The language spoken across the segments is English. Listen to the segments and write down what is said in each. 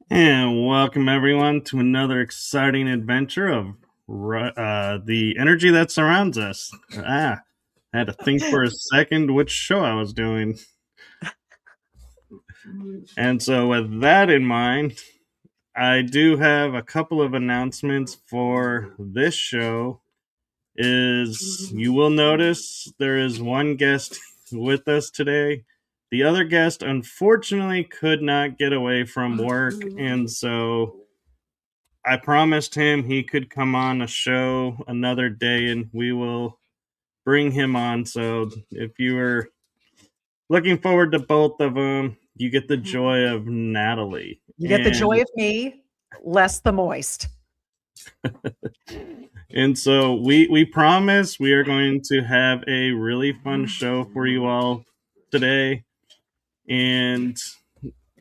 And welcome everyone to another exciting adventure of the energy that surrounds us. I had to think for a second which show I was doing. And so with that in mind, I do have a couple of announcements for this show. You will notice there is one guest with us today. The other guest, unfortunately, could not get away from work, and so I promised him he could come on a show another day, and we will bring him on. So if you were looking forward to both of them, you get the joy of Natalie. You get the joy of me, less the moist. And so we promise we are going to have a really fun show for you all today. And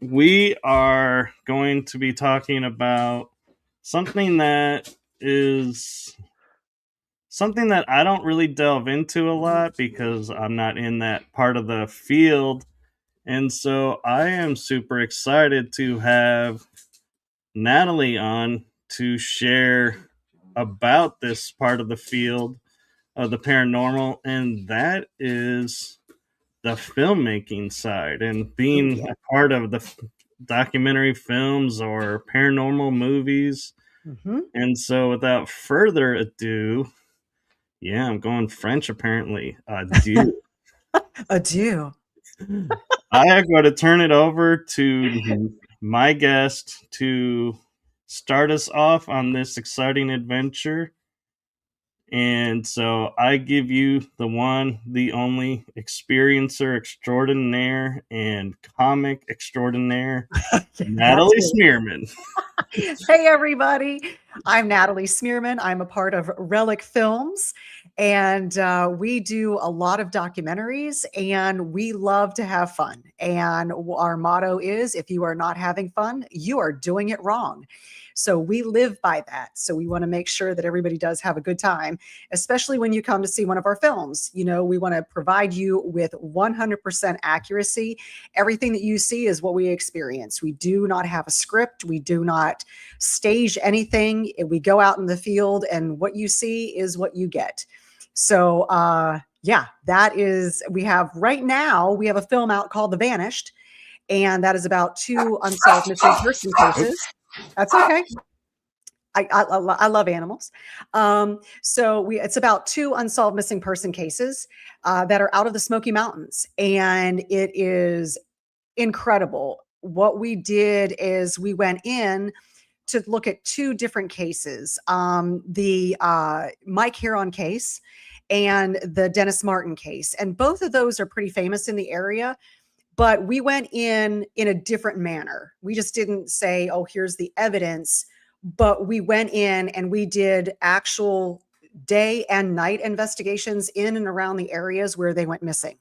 we are going to be talking about something that I don't really delve into a lot because I'm not in that part of the field. And so I am super excited to have Natalie on to share about this part of the field of the paranormal, and that is the filmmaking side and being a part of the documentary films or paranormal movies. Mm-hmm. And so without further ado, I'm going French apparently. Adieu. Adieu. I am going to turn it over to my guest to start us off on this exciting adventure. And so I give you the one, the only experiencer extraordinaire and comic extraordinaire, Natalie Smearman. Hey, everybody. I'm Natalie Smearman. I'm a part of Relic Films, and we do a lot of documentaries, and we love to have fun. And our motto is, if you are not having fun, you are doing it wrong. So we live by that. So we want to make sure that everybody does have a good time, especially when you come to see one of our films. You know, we want to provide you with 100% accuracy. Everything that you see is what we experience. We do not have a script. We do not stage anything. We go out in the field, and what you see is what you get. So, that is, we have a film out called The Vanished, and that is about 2 unsolved missing person cases. That's okay. I love animals. It's about 2 unsolved missing person cases that are out of the Smoky Mountains, and it is incredible. What we did is we went in to look at 2 different cases, the Mike Huron case and the Dennis Martin case. And both of those are pretty famous in the area, but we went in a different manner. We just didn't say, oh, here's the evidence. but we went in and we did actual day and night investigations in and around the areas where they went missing.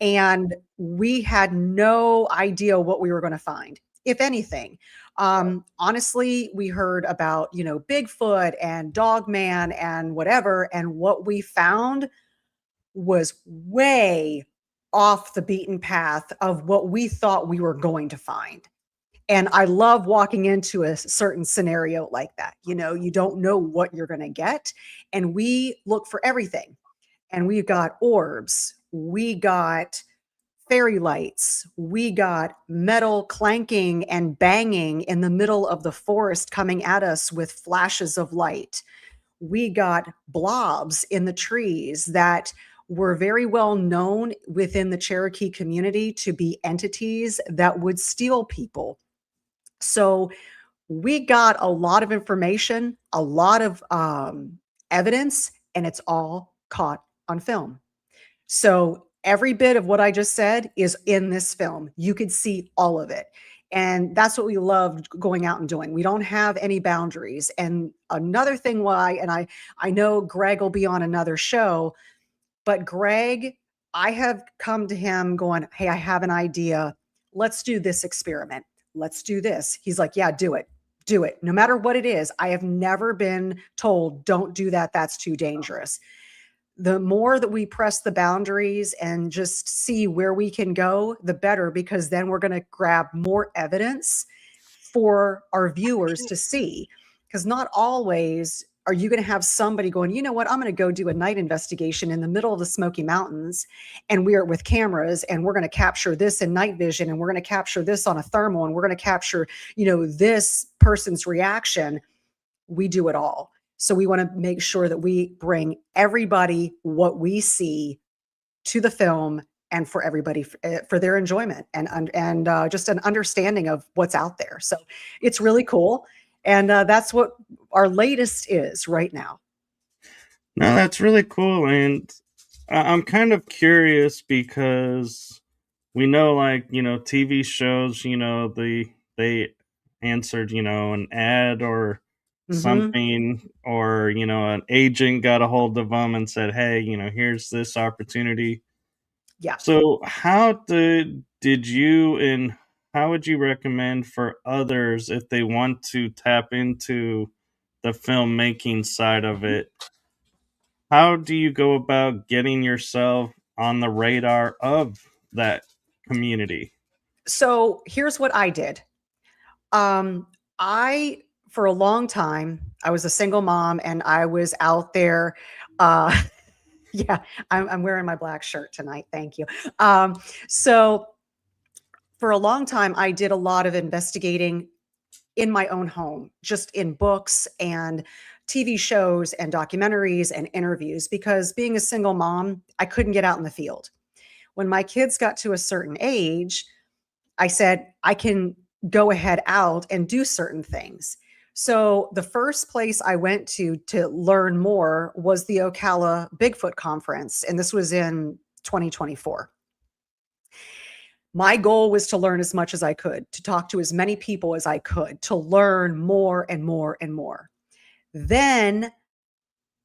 And we had no idea what we were going to find, if anything. Honestly, we heard about, Bigfoot and Dogman and whatever. And what we found was way off the beaten path of what we thought we were going to find. And I love walking into a certain scenario like that. You don't know what you're going to get. And we look for everything. And we got orbs, we got fairy lights, we got metal clanking and banging in the middle of the forest coming at us with flashes of light. We got blobs in the trees that were very well known within the Cherokee community to be entities that would steal people. So we got a lot of information, a lot of evidence, and it's all caught on film. So every bit of what I just said is in this film. You could see all of it. And that's what we loved going out and doing. We don't have any boundaries. And another thing why, and I know Greg will be on another show, but Greg, I have come to him going, hey, I have an idea. Let's do this experiment. Let's do this. He's like, yeah, do it. Do it. No matter what it is. I have never been told, don't do that. That's too dangerous. The more that we press the boundaries and just see where we can go, the better, because then we're going to grab more evidence for our viewers to see. Because not always are you going to have somebody going, you know what, I'm going to go do a night investigation in the middle of the Smoky Mountains, and we are with cameras, and we're going to capture this in night vision, and we're going to capture this on a thermal, and we're going to capture, this person's reaction. We do it all. So we want to make sure that we bring everybody what we see to the film, and for everybody for their enjoyment and just an understanding of what's out there. So it's really cool. And that's what our latest is right now. No, that's really cool. And I'm kind of curious because we know, like, TV shows, they answered, an ad or something, or, an agent got a hold of them and said, hey, here's this opportunity. Yeah. So how did you, and how would you recommend for others if they want to tap into the filmmaking side of it? How do you go about getting yourself on the radar of that community? So here's what I did. I, for a long time, I was a single mom, and I was out there. Yeah, I'm wearing my black shirt tonight. Thank you. So for a long time, I did a lot of investigating in my own home, just in books and TV shows and documentaries and interviews, because being a single mom, I couldn't get out in the field. When my kids got to a certain age, I said, I can go ahead out and do certain things. So the first place I went to learn more was the Ocala Bigfoot conference. And this was in 2024. My goal was to learn as much as I could, to talk to as many people as I could, to learn more and more and more. Then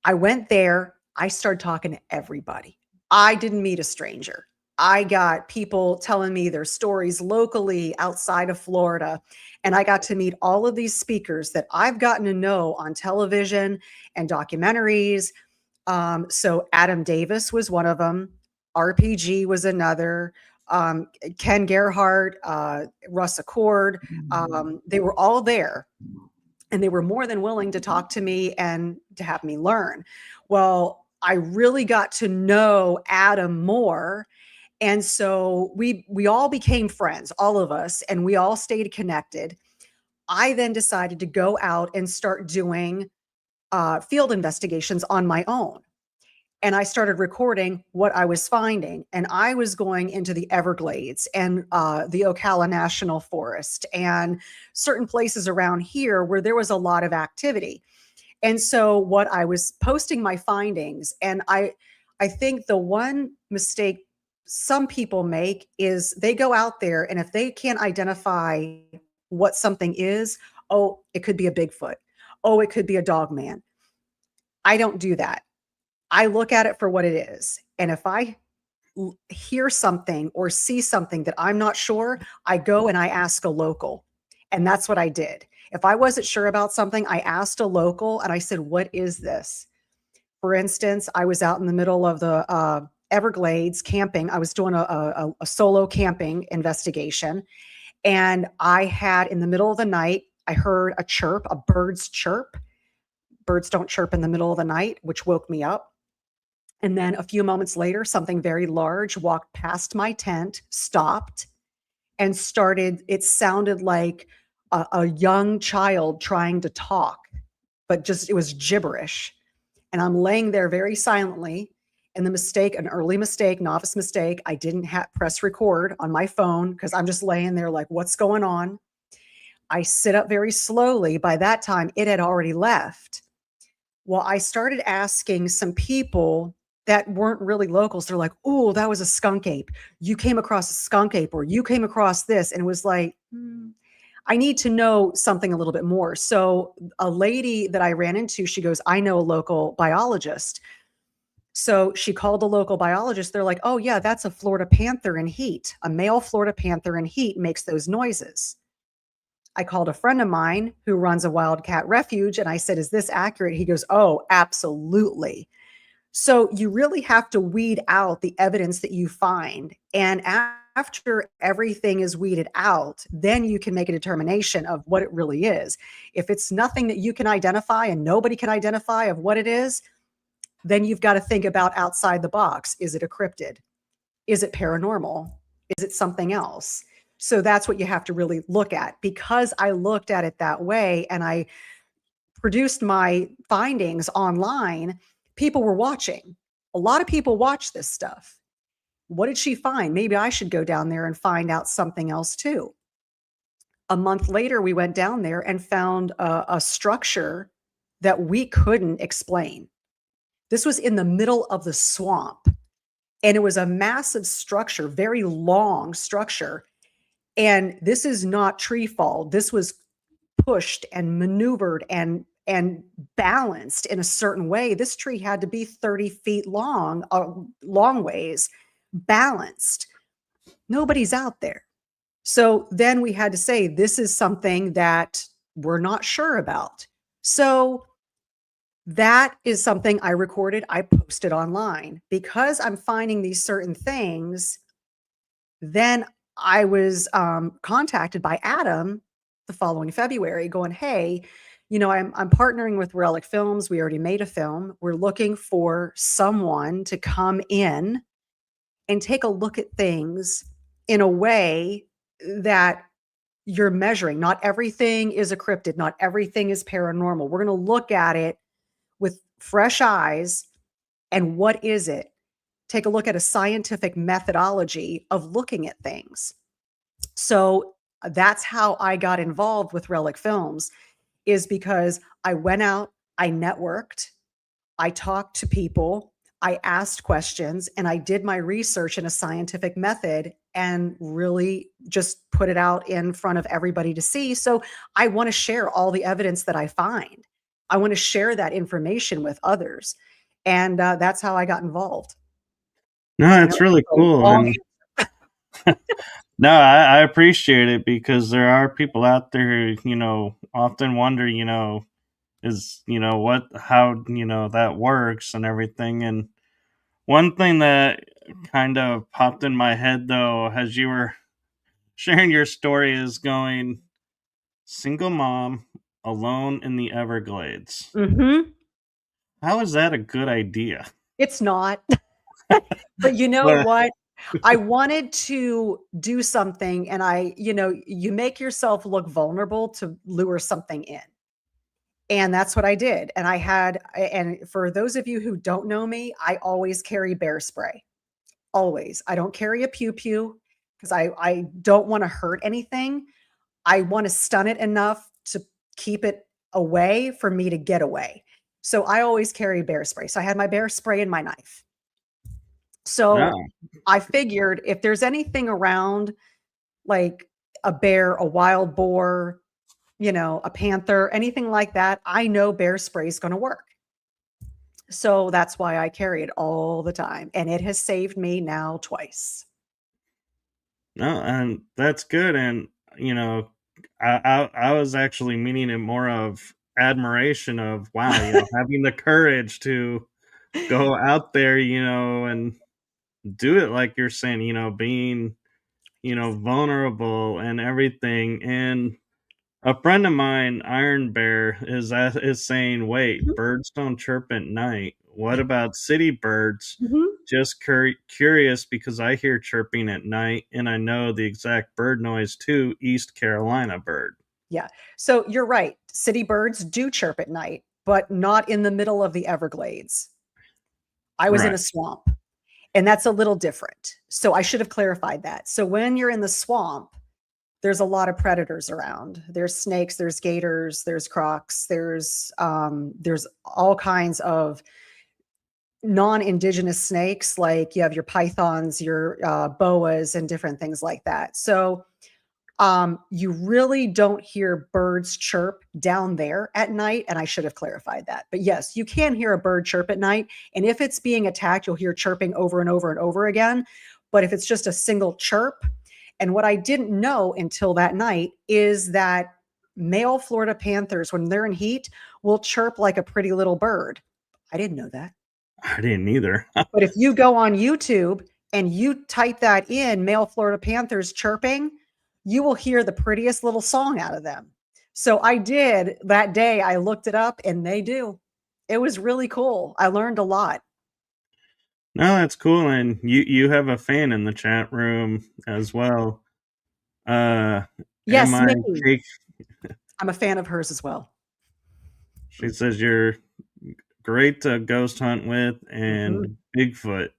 I went there. I started talking to everybody. I didn't meet a stranger. I got people telling me their stories locally outside of Florida. And I got to meet all of these speakers that I've gotten to know on television and documentaries. So Adam Davis was one of them. RPG was another. Ken Gerhardt, Russ Accord. They were all there. And they were more than willing to talk to me and to have me learn. Well, I really got to know Adam more. And so we all became friends, all of us, and we all stayed connected. I then decided to go out and start doing field investigations on my own. And I started recording what I was finding. And I was going into the Everglades and the Ocala National Forest and certain places around here where there was a lot of activity. And so what I was posting my findings, and I think the one mistake some people make is they go out there, and if they can't identify what something is, Oh, it could be a Bigfoot. Oh, it could be a Dogman. I don't do that. I look at it for what it is. And if I hear something or see something that I'm not sure, I go and I ask a local. And that's what I did. If I wasn't sure about something, I asked a local and I said, "What is this?" For instance, I was out in the middle of the Everglades camping. I was doing a solo camping investigation. And I had, in the middle of the night, I heard a chirp, a bird's chirp. Birds don't chirp in the middle of the night, which woke me up. And then a few moments later, something very large walked past my tent, stopped, and started. It sounded like a young child trying to talk, but just it was gibberish. And I'm laying there very silently. And the mistake, an early mistake, novice mistake, I didn't press record on my phone because I'm just laying there like, what's going on? I sit up very slowly. By that time, it had already left. Well, I started asking some people that weren't really locals. They're like, "Oh, that was a skunk ape. You came across a skunk ape, or you came across this." And it was like, I need to know something a little bit more. So a lady that I ran into, she goes, "I know a local biologist." So she called the local biologist. They're like, "Oh, yeah, that's a Florida panther in heat. A male Florida panther in heat makes those noises." I called a friend of mine who runs a wildcat refuge and I said, "Is this accurate?" He goes, "Oh, absolutely." So you really have to weed out the evidence that you find. And after everything is weeded out, then you can make a determination of what it really is. If it's nothing that you can identify and nobody can identify of what it is, then you've got to think about outside the box. Is it a cryptid? Is it paranormal? Is it something else? So that's what you have to really look at. Because I looked at it that way and I produced my findings online, people were watching. A lot of people watch this stuff. What did she find? Maybe I should go down there and find out something else too. A month later, we went down there and found a structure that we couldn't explain. This was in the middle of the swamp, and it was a massive structure, very long structure. And this is not tree fall. This was pushed and maneuvered and balanced in a certain way. This tree had to be 30 feet long, long ways, balanced. Nobody's out there. So then we had to say, this is something that we're not sure about. So that is something I recorded, I posted online. Because I'm finding these certain things, then I was contacted by Adam the following February going, "Hey, I'm partnering with Relic Films. We already made a film. We're looking for someone to come in and take a look at things in a way that you're measuring. Not everything is a cryptid. Not everything is paranormal. We're going to look at it with fresh eyes. And what is it? Take a look at a scientific methodology of looking at things." So that's how I got involved with Relic Films, is because I went out, I networked, I talked to people, I asked questions, and I did my research in a scientific method and really just put it out in front of everybody to see. So I want to share all the evidence that I find. I want to share that information with others. And that's how I got involved. No, I it's know really it's a cool. long. And no, I appreciate it because there are people out there who, often wonder, is, how, that works and everything. And one thing that kind of popped in my head, though, as you were sharing your story, is going, single mom, alone in the Everglades. Mhm. How is that a good idea? It's not. But you know Well, what? I wanted to do something and you make yourself look vulnerable to lure something in. And that's what I did. And for those of you who don't know me, I always carry bear spray. Always. I don't carry a pew pew because I don't want to hurt anything. I want to stun it enough to keep it away for me to get away. So I always carry bear spray. So I had my bear spray and my knife. no. So I figured if there's anything around, like a bear, a wild boar, a panther, anything like that, I know bear spray is going to work. So that's why I carry it all the time. And it has saved me now twice. No, and that's good. And you know, I was actually meaning it more of admiration of wow, having the courage to go out there, and do it like you're saying, being, vulnerable and everything. And a friend of mine, Iron Bear, is saying, "Wait, Mhm. birds don't chirp at night. What about city birds?" Mhm. Just curious because I hear chirping at night, and I know the exact bird noise too. East Carolina bird. Yeah. So you're right. City birds do chirp at night, but not in the middle of the Everglades. I was in Right. a swamp, and that's a little different. So I should have clarified that. So when you're in the swamp, there's a lot of predators around. There's snakes, there's gators, there's crocs, there's all kinds of non-indigenous snakes, like you have your pythons, your boas, and different things like that. So you really don't hear birds chirp down there at night. And I should have clarified that. But yes, you can hear a bird chirp at night. And if it's being attacked, you'll hear chirping over and over and over again. But if it's just a single chirp, and what I didn't know until that night is that male Florida panthers, when they're in heat, will chirp like a pretty little bird. I didn't know that. I didn't either. But if you go on YouTube and you type that in, male Florida panthers chirping, you will hear the prettiest little song out of them. So I did that day. I looked it up and they do. It was really cool. I learned a lot. No, that's cool. And you have a fan in the chat room as well. Am Yes, I Mickey. cake? I'm a fan of hers as well. She says you're great to ghost hunt with Mhm. and Bigfoot.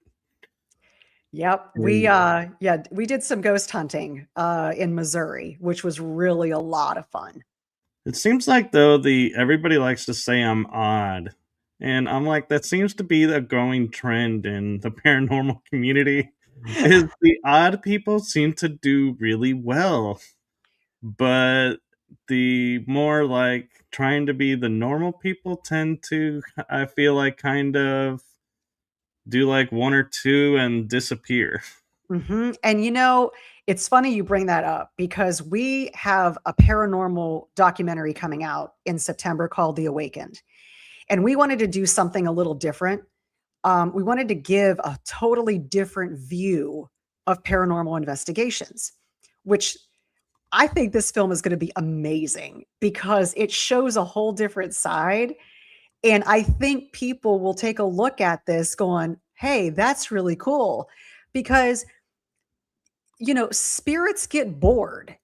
Yep. And We did some ghost hunting in Missouri, which was really a lot of fun. it seems like though the everybody likes to say I'm odd. And I'm like, that seems to be the growing trend in the paranormal community. Is the odd people seem to do really well. But the more like trying to be the normal people tend to, I feel like, kind of do like one or two and disappear. And it's funny you bring that up because we have a paranormal documentary coming out in September called The Awakened. And we wanted to do something a little different. We wanted to give a totally different view of paranormal investigations, which I think this film is going to be amazing because it shows a whole different side. And I think people will take a look at this going, hey, that's really cool. Because spirits get bored.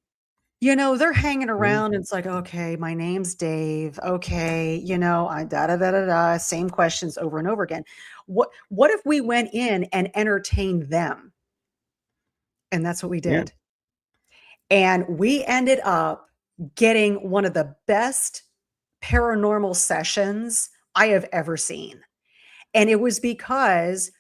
They're hanging Yeah. around and it's like, okay, my name's Dave. Okay, I da da da da da, same questions over and over again. What if we went in and entertained them? And that's what we Yeah. did. And we ended up getting one of the best paranormal sessions I have ever seen. And it was because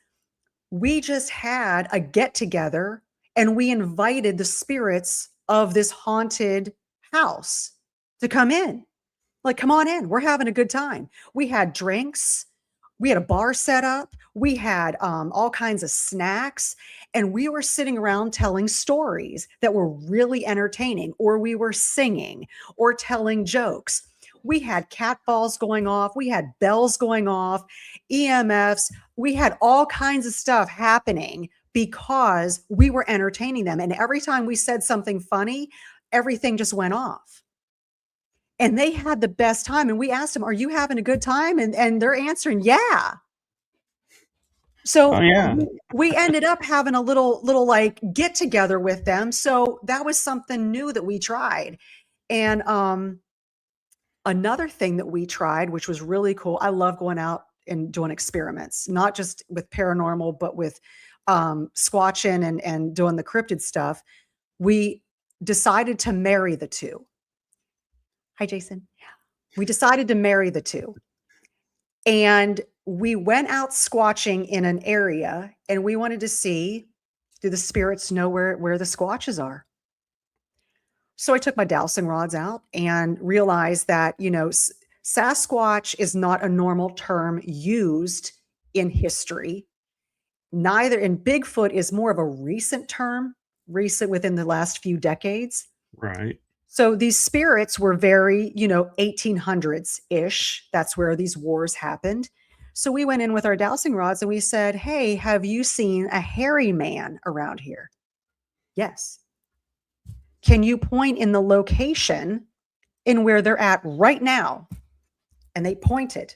we just had a get together and we invited the spirits of this haunted house to come in. Like, come on in. We're having a good time. We had drinks. We had a bar set up. We had all kinds of snacks. And we were sitting around telling stories that were really entertaining, or we were singing or telling jokes. We had cat balls going off. We had bells going off, EMFs. We had all kinds of stuff happening because we were entertaining them. And every time we said something funny, everything just went off. And they had the best time, and we asked them, "Are you having a good time?" And they're answering, "Yeah." Oh So yeah. we ended up having a little like get together with them. So that was something new that we tried. And another thing that we tried, which was really cool. I love going out and doing experiments, not just with paranormal, but with squatching and doing the cryptid stuff. We decided to marry the two. Hi, Jason. We decided to marry the two. And we went out squatching in an area and we wanted to see, do the spirits know where the squatches are? So I took my dowsing rods out and realized that, Sasquatch is not a normal term used in history. Neither, and Bigfoot is more of a recent term, recent within the last few decades. Right. So these spirits were very, 1800s ish. That's where these wars happened. So we went in with our dowsing rods and we said, "Hey, have you seen a hairy man around here?" Yes. Can you point in the location in where they're at right now? And they pointed.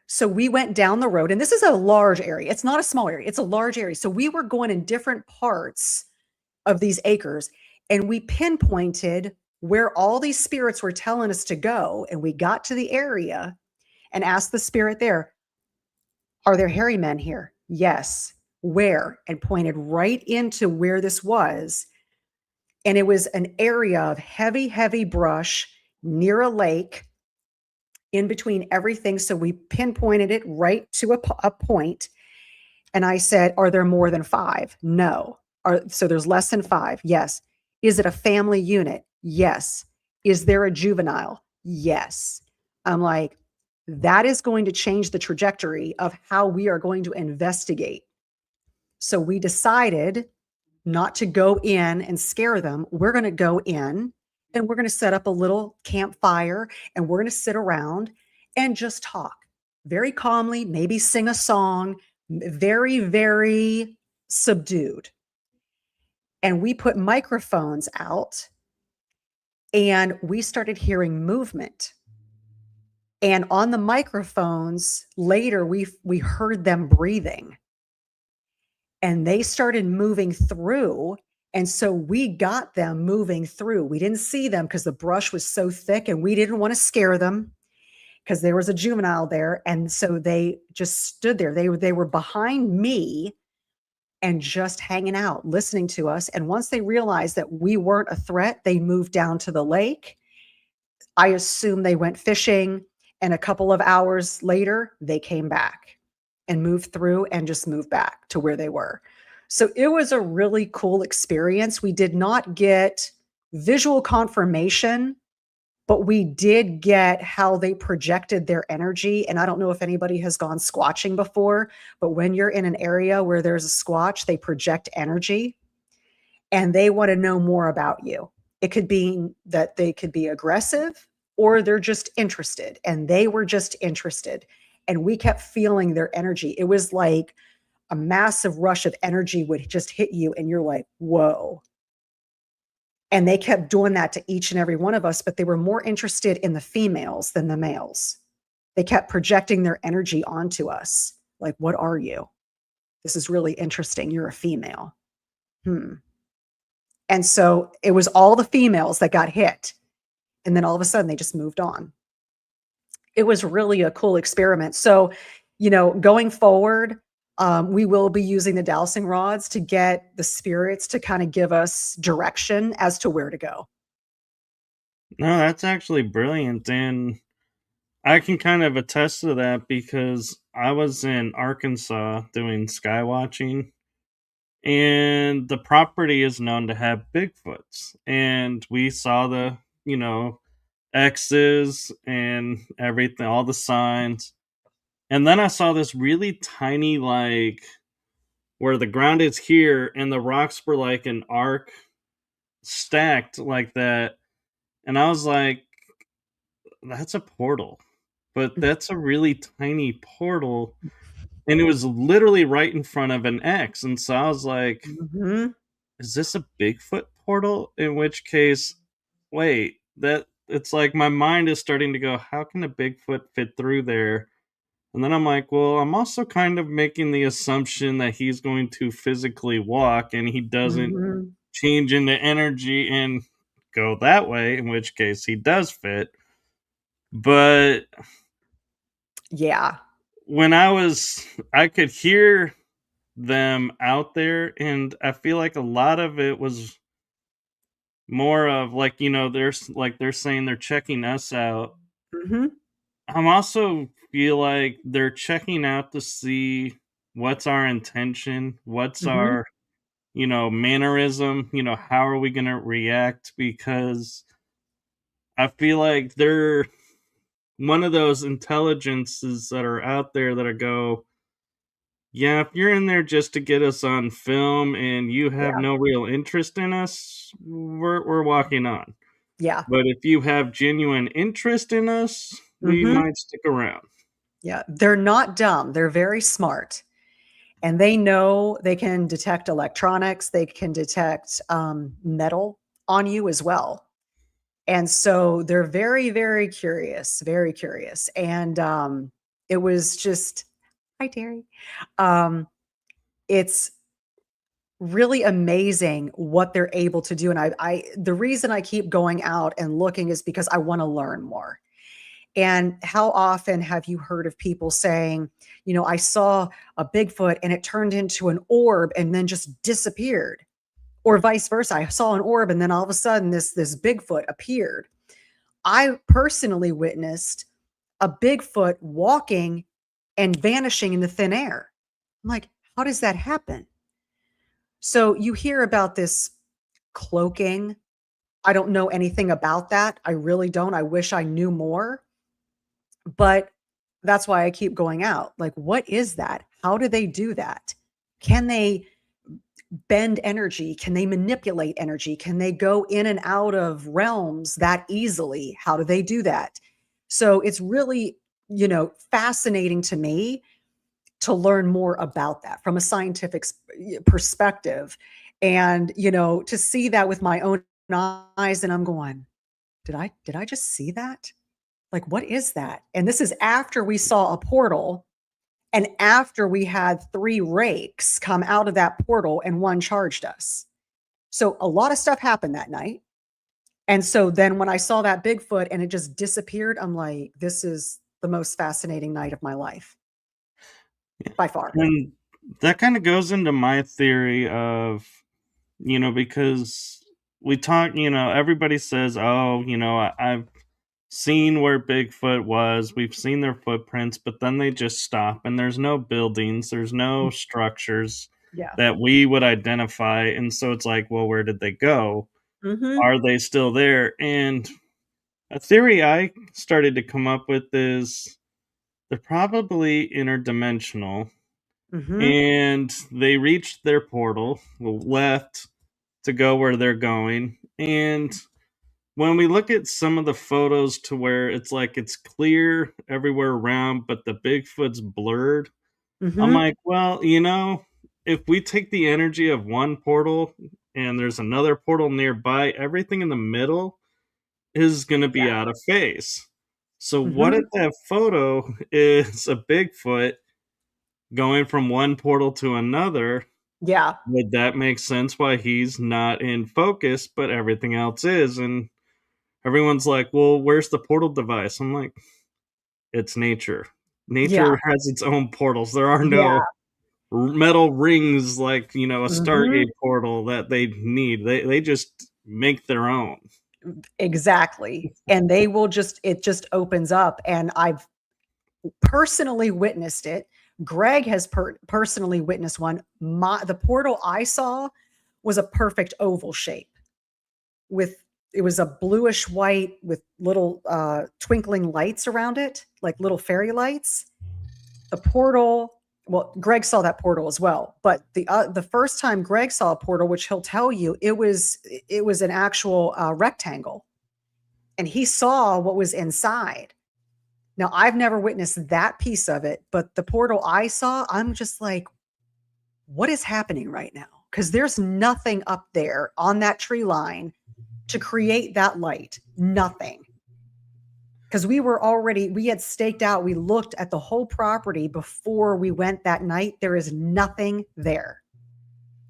So we went down the road, and this is a large area. It's not a small area, it's a large area. So we were going in different parts of these acres, and we pinpointed where all these spirits were telling us to go. And we got to the area and asked the spirit there, "Are there hairy men here?" "Yes." "Where?" And pointed right into where this was. And it was an area of heavy, heavy brush near a lake in between everything. So we pinpointed it right to a point. And I said, "Are there more than five?" "No." So there's less than five? "Yes." "Is it a family unit?" "Yes." "Is there a juvenile?" "Yes." I'm like, that is going to change the trajectory of how we are going to investigate. So we decided not to go in and scare them. We're going to go in and we're going to set up a little campfire and we're going to sit around and just talk very calmly, maybe sing a song, very, very subdued. And we put microphones out and we started hearing movement. And on the microphones later, we heard them breathing and they started moving through. And so we got them moving through. We didn't see them because the brush was so thick and we didn't want to scare them because there was a juvenile there. And so they just stood there. They were behind me and just hanging out, listening to us. And once they realized that we weren't a threat, they moved down to the lake. I assume they went fishing. And a couple of hours later, they came back and moved through and just moved back to where they were. So it was a really cool experience. We did not get visual confirmation, but we did get how they projected their energy. And I don't know if anybody has gone squatching before, but when you're in an area where there's a squatch, they project energy and they want to know more about you. It could be that they could be aggressive or they're just interested, and they were just interested. And we kept feeling their energy. It was like a massive rush of energy would just hit you, and you're like, whoa. And they kept doing that to each and every one of us, but they were more interested in the females than the males. They kept projecting their energy onto us. Like, what are you? This is really interesting. You're a female. And so it was all the females that got hit. And then all of a sudden they just moved on. It was really a cool experiment. So, going forward, we will be using the dowsing rods to get the spirits to kind of give us direction as to where to go. No, that's actually brilliant. And I can kind of attest to that because I was in Arkansas doing sky watching, and the property is known to have Bigfoots. And we saw the, X's and everything, all the signs. And then I saw this really tiny, like, where the ground is here and the rocks were like an arc stacked like that. And I was like, that's a portal. But that's a really tiny portal. And it was literally right in front of an X. And so I was like, Mhm. is this a Bigfoot portal? In which case, wait, that it's like my mind is starting to go, how can a Bigfoot fit through there? And then I'm like, well, I'm also kind of making the assumption that he's going to physically walk and he doesn't Mhm. change into energy and go that way, in which case he does fit. But Yeah. when I could hear them out there, and I feel like a lot of it was more of like, they're saying they're checking us out. Mhm. I'm also feel like they're checking out to see what's our intention, what's Mhm. our mannerism. How are we going to react? Because I feel like they're one of those intelligences that are out there that go, yeah, if you're in there just to get us on film and you have Yeah. no real interest in us, we're walking on. Yeah. But if you have genuine interest in us, we Mhm. might stick around. Yeah. They're not dumb. They're very smart. And they know they can detect electronics, they can detect metal on you as well. And so they're very, very curious, very curious. And it was just, hi, Terry. Um, it's really amazing what they're able to do. And the reason I keep going out and looking is because I want to learn more. And how often have you heard of people saying, I saw a Bigfoot and it turned into an orb and then just disappeared? Or vice versa. I saw an orb and then all of a sudden this Bigfoot appeared. I personally witnessed a Bigfoot walking and vanishing in the thin air. I'm like, how does that happen? So you hear about this cloaking. I don't know anything about that. I really don't. I wish I knew more. But that's why I keep going out. Like, what is that? How do they do that? Can they bend energy? Can they manipulate energy? Can they go in and out of realms that easily? How do they do that? So it's really, fascinating to me to learn more about that from a scientific perspective. And, to see that with my own eyes, and I'm going, did I just see that? Like, what is that? And this is after we saw a portal and after we had 3 rakes come out of that portal and one charged us. So a lot of stuff happened that night. And so then when I saw that Bigfoot and it just disappeared, I'm like, this is the most fascinating night of my life by far. And that kind of goes into my theory of, because we talk, everybody says, oh, I've seen where Bigfoot was, we've seen their footprints, but then they just stop and there's no buildings, there's no structures Yeah. that we would identify. And so it's like, well, where did they go? Mhm. Are they still there? And a theory I started to come up with is they're probably interdimensional Mhm. and they reached their portal, left to go where they're going. And when we look at some of the photos to where it's like it's clear everywhere around, but the Bigfoot's blurred, I'm Mhm. like, well, if we take the energy of one portal and there's another portal nearby, everything in the middle is going to be Yeah. out of phase. So, what if Mhm. that photo is a Bigfoot going from one portal to another? Yeah. Would that make sense why he's not in focus, but everything else is? And everyone's like, well, where's the portal device? I'm like, it's nature. Yeah. Nature has its own portals. There are Yeah. no metal rings like, a Mhm. Stargate portal that they need. They just make their own. Exactly. And they will just it just opens up, and I've personally witnessed it. Greg has personally witnessed one. The portal I saw was a perfect oval shape with it was a bluish white with little twinkling lights around it, like little fairy lights. The portal, well, Greg saw that portal as well, but the first time Greg saw a portal, which he'll tell you, it was an actual rectangle, and he saw what was inside. Now, I've never witnessed that piece of it, but the portal I saw, I'm just like, what is happening right now? Because there's nothing up there on that tree line to create that light. Nothing. Because we had staked out, we looked at the whole property before we went that night. There is nothing there.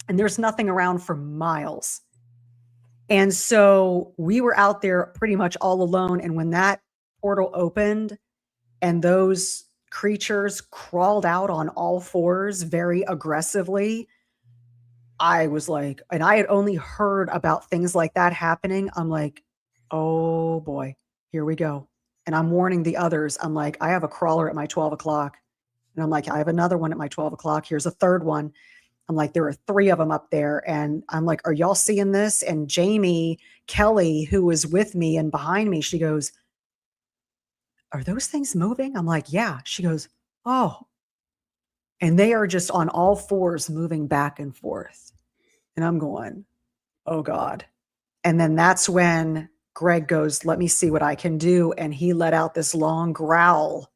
And there's nothing around for miles. And so we were out there pretty much all alone. And when that portal opened, and those creatures crawled out on all fours very aggressively, I was like, and I had only heard about things like that happening. I'm like, oh boy, here we go. And I'm warning the others. I'm like, I have a crawler at my 12 o'clock. And I'm like, I have another one at my 12 o'clock. Here's a third one. I'm like, there are 3 of them up there. And I'm like, are y'all seeing this? And Jamie Kelly, who was with me and behind me, she goes, are those things moving? I'm like, yeah. She goes, oh. And they are just on all fours moving back and forth. And I'm going, oh God. And then that's when Greg goes, let me see what I can do. And he let out this long growl,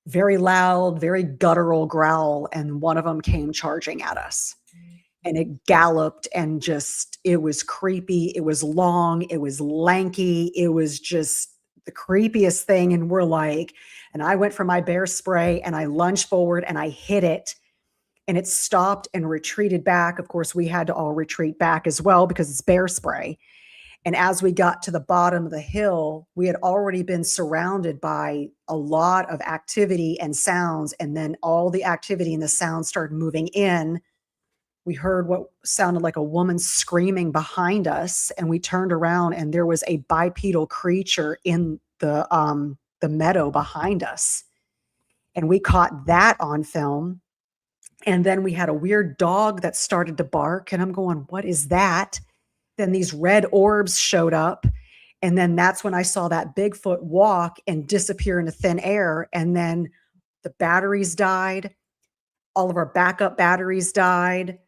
very loud, very guttural growl. And one of them came charging at us. And it galloped and just, it was creepy. It was long. It was lanky. It was just the creepiest thing. And we're like, and I went for my bear spray and I lunged forward and I hit it and it stopped and retreated back. Of course, we had to all retreat back as well because it's bear spray. And as we got to the bottom of the hill, we had already been surrounded by a lot of activity and sounds. And then all the activity and the sounds started moving in. We heard what sounded like a woman screaming behind us. And we turned around and there was a bipedal creature in the meadow behind us. And we caught that on film. And then we had a weird dog that started to bark. And I'm going, what is that? Then these red orbs showed up. And then that's when I saw that Bigfoot walk and disappear into thin air. And then the batteries died. All of our backup batteries died.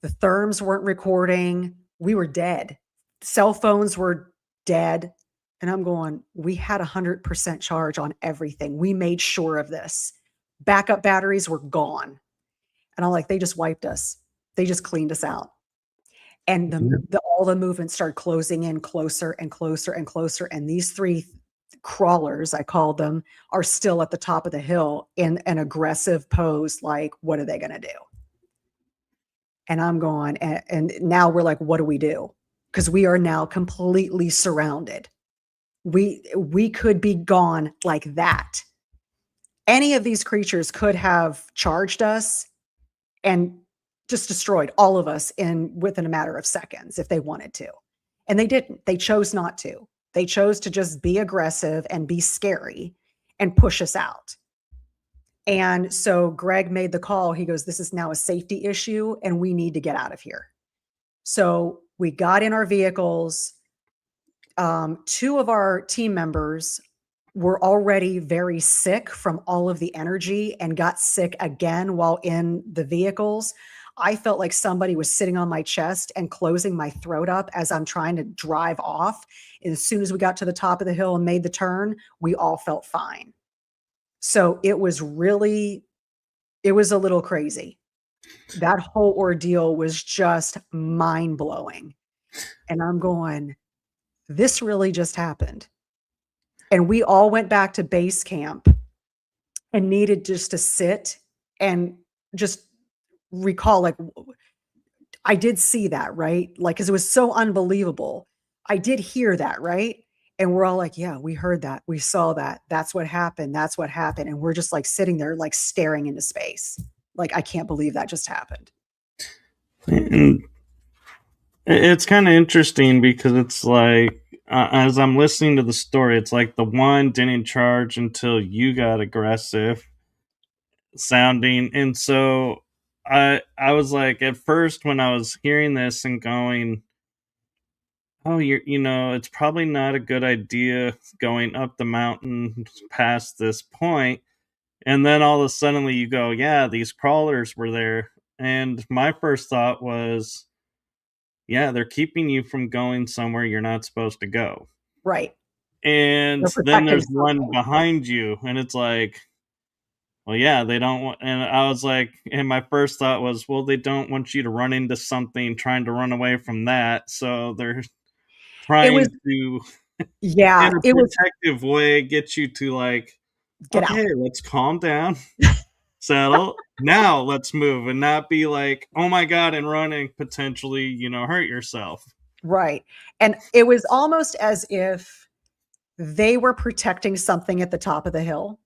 The therms weren't recording. We were dead. Cell phones were dead. And I'm going, we had 100% charge on everything. We made sure of this. Backup batteries were gone. And I'm like, they just wiped us. They just cleaned us out. And all the movement started closing in closer and closer and closer. And these 3 crawlers, I called them, are still at the top of the hill in an aggressive pose. Like, what are they going to do? And I'm going, and now we're like, what do we do? Because we are now completely surrounded. We could be gone like that. Any of these creatures could have charged us and just destroyed all of us within a matter of seconds if they wanted to. And they didn't. They chose not to. They chose to just be aggressive and be scary and push us out. And so Greg made the call. He goes, this is now a safety issue and we need to get out of here. So we got in our vehicles. 2 of our team members were already very sick from all of the energy and got sick again while in the vehicles. I felt like somebody was sitting on my chest and closing my throat up as I'm trying to drive off. And as soon as we got to the top of the hill and made the turn, we all felt fine. So it was a little crazy. That whole ordeal was just mind blowing. And I'm going, this really just happened. And we all went back to base camp and needed just to sit and just recall, like, I did see that, right? Like, because it was so unbelievable. I did hear that, right? And we're all like, yeah, we heard that. We saw that. That's what happened. That's what happened. And we're just like sitting there, like staring into space. Like, I can't believe that just happened. And it's kind of interesting because it's like, as I'm listening to the story, it's like the one didn't charge until you got aggressive sounding. And so I was like, at first when I was hearing this and going, oh, it's probably not a good idea going up the mountain past this point. And then all of a sudden you go, yeah, these crawlers were there. And my first thought was, yeah, they're keeping you from going somewhere you're not supposed to go. Right. And then there's one behind you, and it's like, well, yeah, they don't want, and I was like, and my first thought was, well, they don't want you to run into something trying to run away from that. So they're trying to, yeah, in a protective way, get you to like, get okay, out. let's calm down, settle. Now let's move and not be like, oh my God, and run and potentially, hurt yourself. Right. And it was almost as if they were protecting something at the top of the hill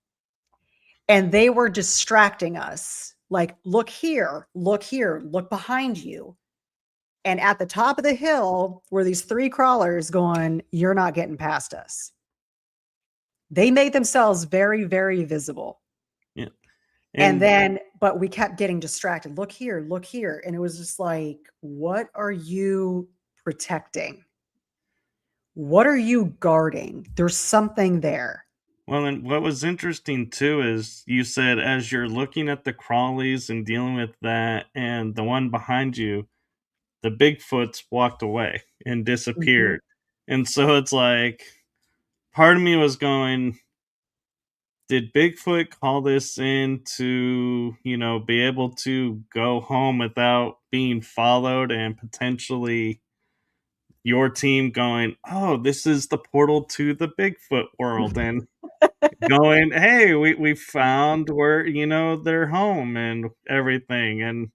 and they were distracting us. Like, look here, look behind you. And at the top of the hill were these 3 crawlers going, you're not getting past us. They made themselves very, very visible. Yeah. And And then, but we kept getting distracted. Look here, look here. And it was just like, what are you protecting? What are you guarding? There's something there. well, and what was interesting too is you said as you're looking at the crawlies and dealing with that, and the one behind you, the Bigfoots walked away and Mhm. disappeared. And so it's like, part of me was going, did Bigfoot call this in to, be able to go home without being followed and potentially your team going, oh, this is the portal to the Bigfoot world, and going, hey, we found where, their home and everything. And,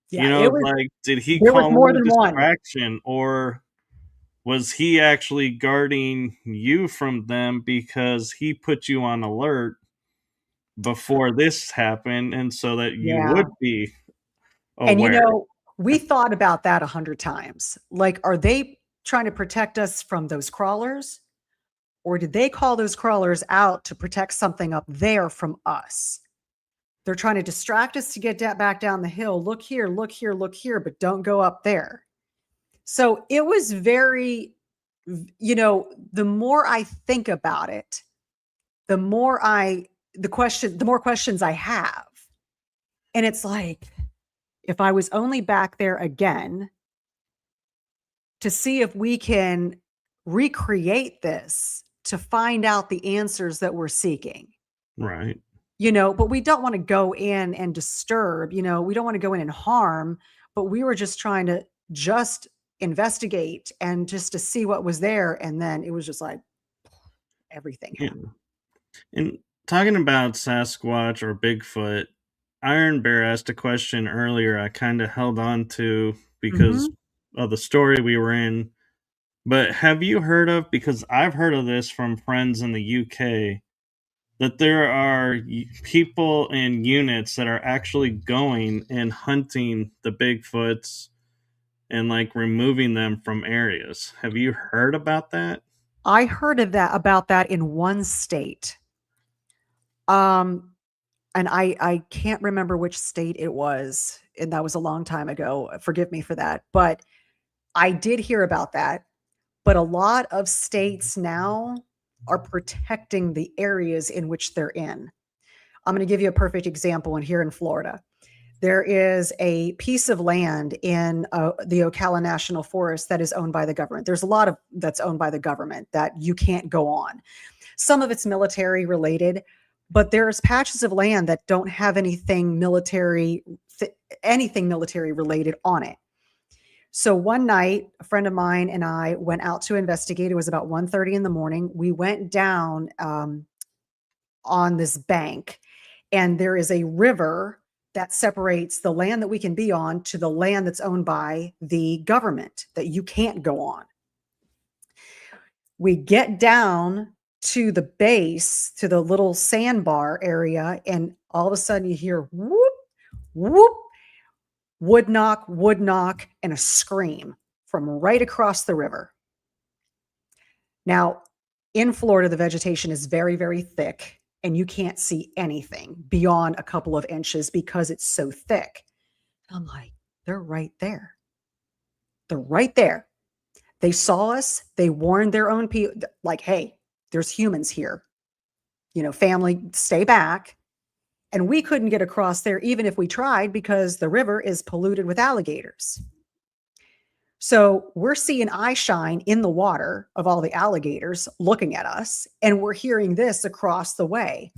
Yeah, it was, like, did he there was call more in a than one. distraction, or was he actually guarding you from them because he put you on alert before this happened, and so that you Yeah. would be And aware? we thought about that 100 times. Like, are they trying to protect us from those crawlers? Or did they call those crawlers out to protect something up there from us? They're trying to distract us to get back down the hill. Look here, look here, look here, but don't go up there. So it was very, the more I think about it, the more the more questions I have. And it's like, if I was only back there again to see if we can recreate this to find out the answers that we're seeking. Right. But we don't want to go in and disturb, we don't want to go in and harm, but we were just trying to just investigate and just to see what was there. And then it was just like everything Yeah. happened. And talking about Sasquatch or Bigfoot, Iron Bear asked a question earlier I kind of held on to because Hmm. of the story we were in. But have you heard of, because I've heard of this from friends in the UK, that there are people and units that are actually going and hunting the Bigfoots and like removing them from areas. Have you heard about that? I heard of that about that in one state. Um, and I can't remember which state it was, and that was a long time ago. Forgive me for that. But I did hear about that. But a lot of states now are protecting the areas in which they're in. I'm going to give you a perfect example in here in Florida. There is a piece of land in the Ocala National Forest that is owned by the government. There's a lot of that's owned by the government that you can't go on. Some of it's military related, but there's patches of land that don't have anything military related on it. So one night, a friend of mine and I went out to investigate. It was about 1:30 in the morning. We went down on this bank, and there is a river that separates the land that we can be on to the land that's owned by the government that you can't go on. We get down to the base, to the little sandbar area, and all of a sudden you hear whoop, whoop, wood knock, and a scream from right across the river. Now, in Florida, the vegetation is very, very thick, and you can't see anything beyond a couple of inches because it's so thick. I'm like, they're right there. They're right there. They saw us. They warned their own people, like, hey, there's humans here. Family, stay back. And we couldn't get across there even if we tried because the river is polluted with alligators. So we're seeing eye shine in the water of all the alligators looking at us, and we're hearing this across the way.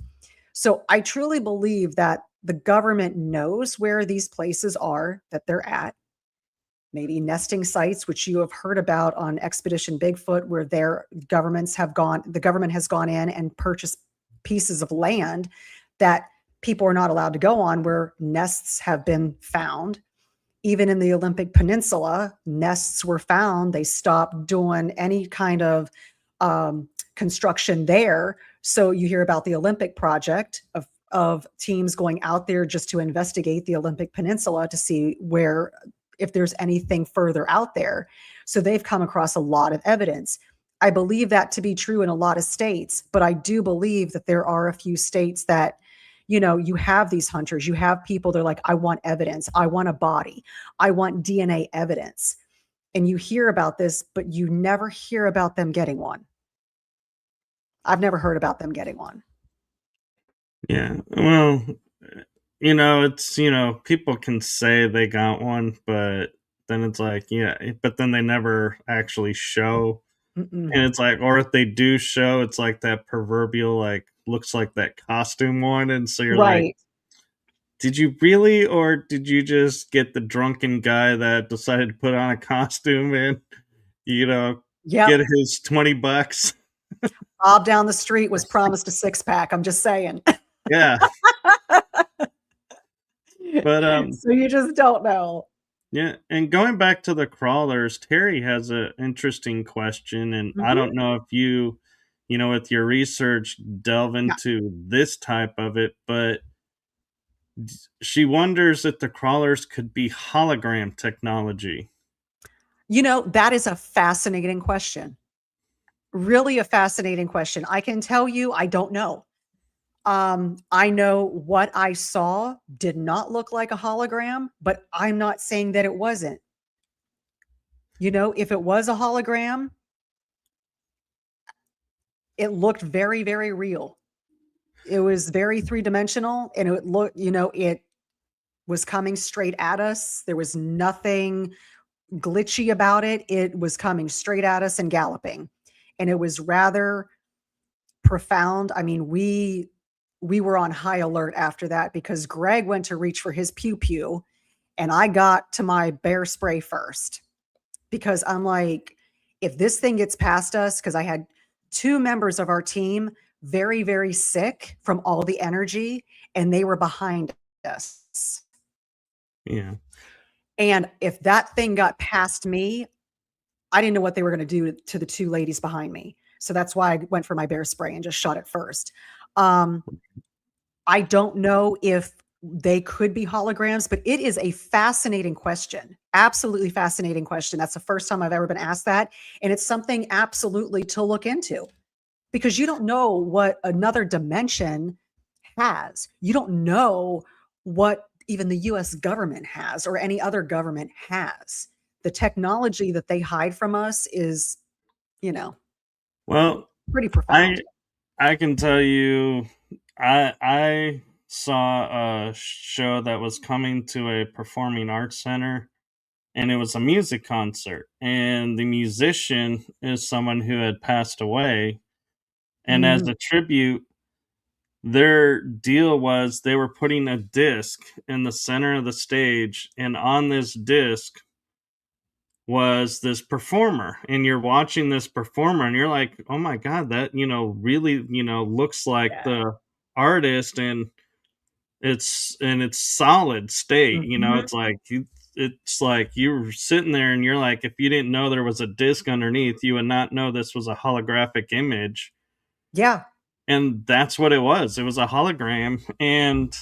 So I truly believe that the government knows where these places are that they're at. Maybe nesting sites, which you have heard about on Expedition Bigfoot, where the government has gone in and purchased pieces of land that people are not allowed to go on, where nests have been found. Even in the Olympic Peninsula, nests were found. They stopped doing any kind of construction there. So you hear about the Olympic project of teams going out there just to investigate the Olympic Peninsula to see if there's anything further out there. So they've come across a lot of evidence. I believe that to be true in a lot of states, but I do believe that there are a few states that, you have these hunters, you have people, they're like, I want evidence, I want a body, I want DNA evidence. And you hear about this, but you never hear about them getting one. I've never heard about them getting one. Yeah. Well, it's, people can say they got one, but then it's like, yeah, but then they never actually show. Mm-mm. And it's like, or if they do show, it's like that proverbial, like, looks like that costume one. And so you're like, Right. did you really, or did you just get the drunken guy that decided to put on a costume and, you know, get Yep. his $20? Bob down the street was promised a six pack. I'm just saying. Yeah. But, So you just don't know. yeah, and going back to the crawlers, Terry has an interesting question, and I Mhm. don't know if you, with your research, delve Yeah. into this type of it, but she wonders if the crawlers could be hologram technology. That is a fascinating question. Really a fascinating question. I can tell you, I don't know. I know what I saw did not look like a hologram, but I'm not saying that it wasn't. If it was a hologram, it looked very, very real. It was very three-dimensional and it looked, it was coming straight at us. There was nothing glitchy about it. It was coming straight at us and galloping. And it was rather profound. I mean, we were on high alert after that because Greg went to reach for his pew pew and I got to my bear spray first because I'm like, if this thing gets past us, because I had two members of our team very, very sick from all the energy, and they were behind us. Yeah. And if that thing got past me, I didn't know what they were going to do to the two ladies behind me. So that's why I went for my bear spray and just shot it first. Um, I don't know if they could be holograms, but it is a fascinating question. Absolutely fascinating question. That's the first time I've ever been asked that. And it's something absolutely to look into because you don't know what another dimension has. You don't know what even the US government has or any other government has. The technology that they hide from us is, you know, Well, pretty I profound. I can tell you, I saw a show that was coming to a performing arts center, and it was a music concert, and the musician is someone who had passed away, and as Mhm. a tribute, their deal was they were putting a disc in the center of the stage, and on this disc was this performer, and you're watching this performer and you're like, oh my god, that really looks like Yeah. the artist, and it's solid state. Mhm. It's like you were sitting there and you're like, if you didn't know there was a disc underneath, you would not know this was a holographic image. Yeah. And that's what it was a hologram. And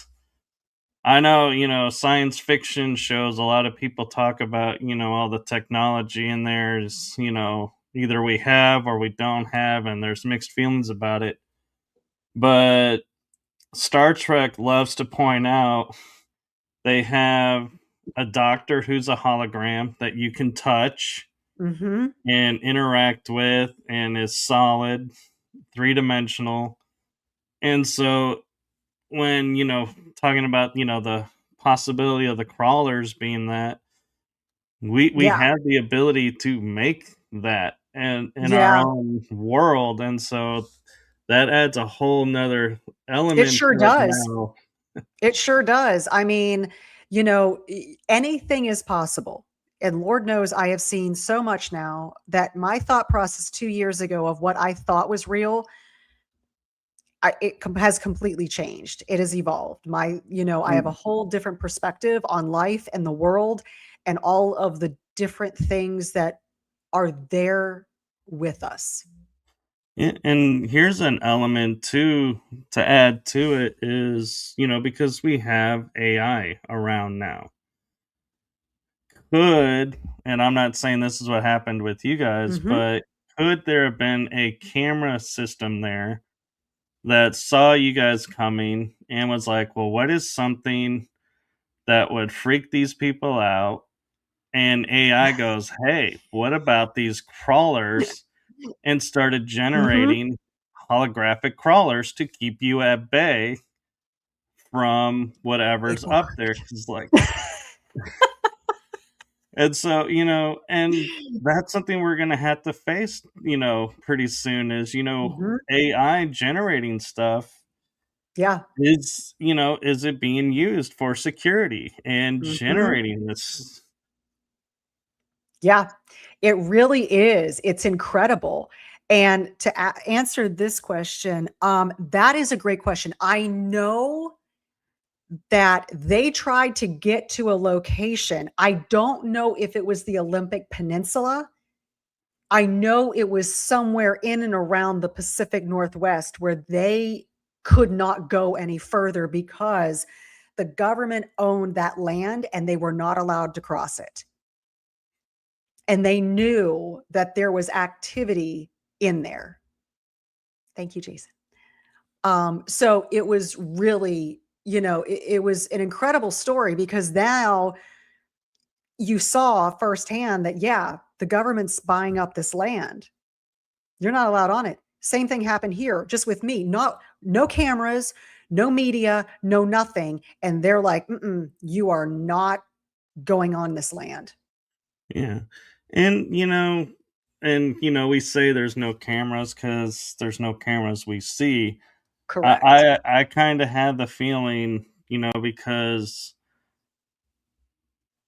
I know, science fiction shows, a lot of people talk about, all the technology in there is, either we have or we don't have, and there's mixed feelings about it. But Star Trek loves to point out they have a doctor who's a hologram that you can touch Mhm. and interact with and is solid, three dimensional. And so when, talking about, the possibility of the crawlers being that, we Yeah. have the ability to make that and in our Yeah. own world, and so that adds a whole nother It element sure to it does. now. It sure does. I mean, anything is possible. And Lord knows I have seen so much now that my thought process 2 years ago of what I thought was real, has completely changed. It has evolved. I have a Mm, whole different perspective on life and the world and all of the different things that are there with us. and here's an element too to add to it is, because we have AI around now. Could, and I'm not saying this is what happened with you guys, Mhm. but could there have been a camera system there that saw you guys coming and was like, well, what is something that would freak these people out? And AI goes, hey, what about these crawlers? And started Mhm. generating holographic crawlers to keep you at bay from It whatever's up there. worked. 'Cause, like, and so, and that's something we're gonna have to face, pretty soon is, Mhm. AI generating stuff Yeah. is it being used for security and Mhm. generating this? Yeah. It really is. It's incredible. And to answer this question, that is a great question. I know that they tried to get to a location. I don't know if it was the Olympic Peninsula. I know it was somewhere in and around the Pacific Northwest where they could not go any further because the government owned that land and they were not allowed to cross it. And they knew that there was activity in there. Thank you, Jason. So it was really, it was an incredible story because now you saw firsthand that, yeah, the government's buying up this land. You're not allowed on it. Same thing happened here, just with me. Not no cameras, no media, no nothing. And they're like, you are not going on this land. Yeah. And, we say there's no cameras because there's no cameras we see. Correct. I kind of had the feeling, because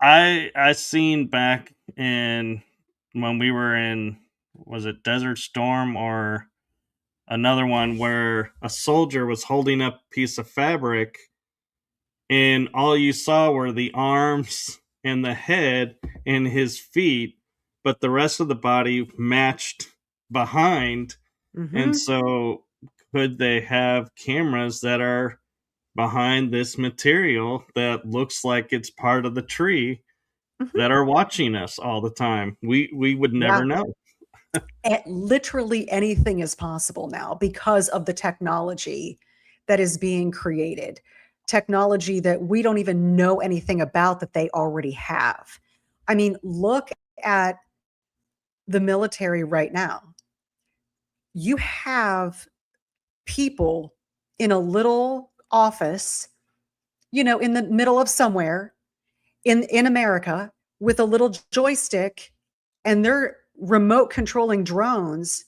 I seen back in when we were in, was it Desert Storm or another one where a soldier was holding up a piece of fabric and all you saw were the arms and the head and his feet, but the rest of the body matched behind. And Hmm. so, could they have cameras that are behind this material that looks like it's part of the tree Hmm. that are watching us all the time? We would Yeah. never know. Literally anything is possible now because of the technology that is being created. Technology that we don't even know anything about that they already have. I mean, look at the military right now. You have people in a little office, in the middle of somewhere in America with a little joystick, and they're remote controlling drones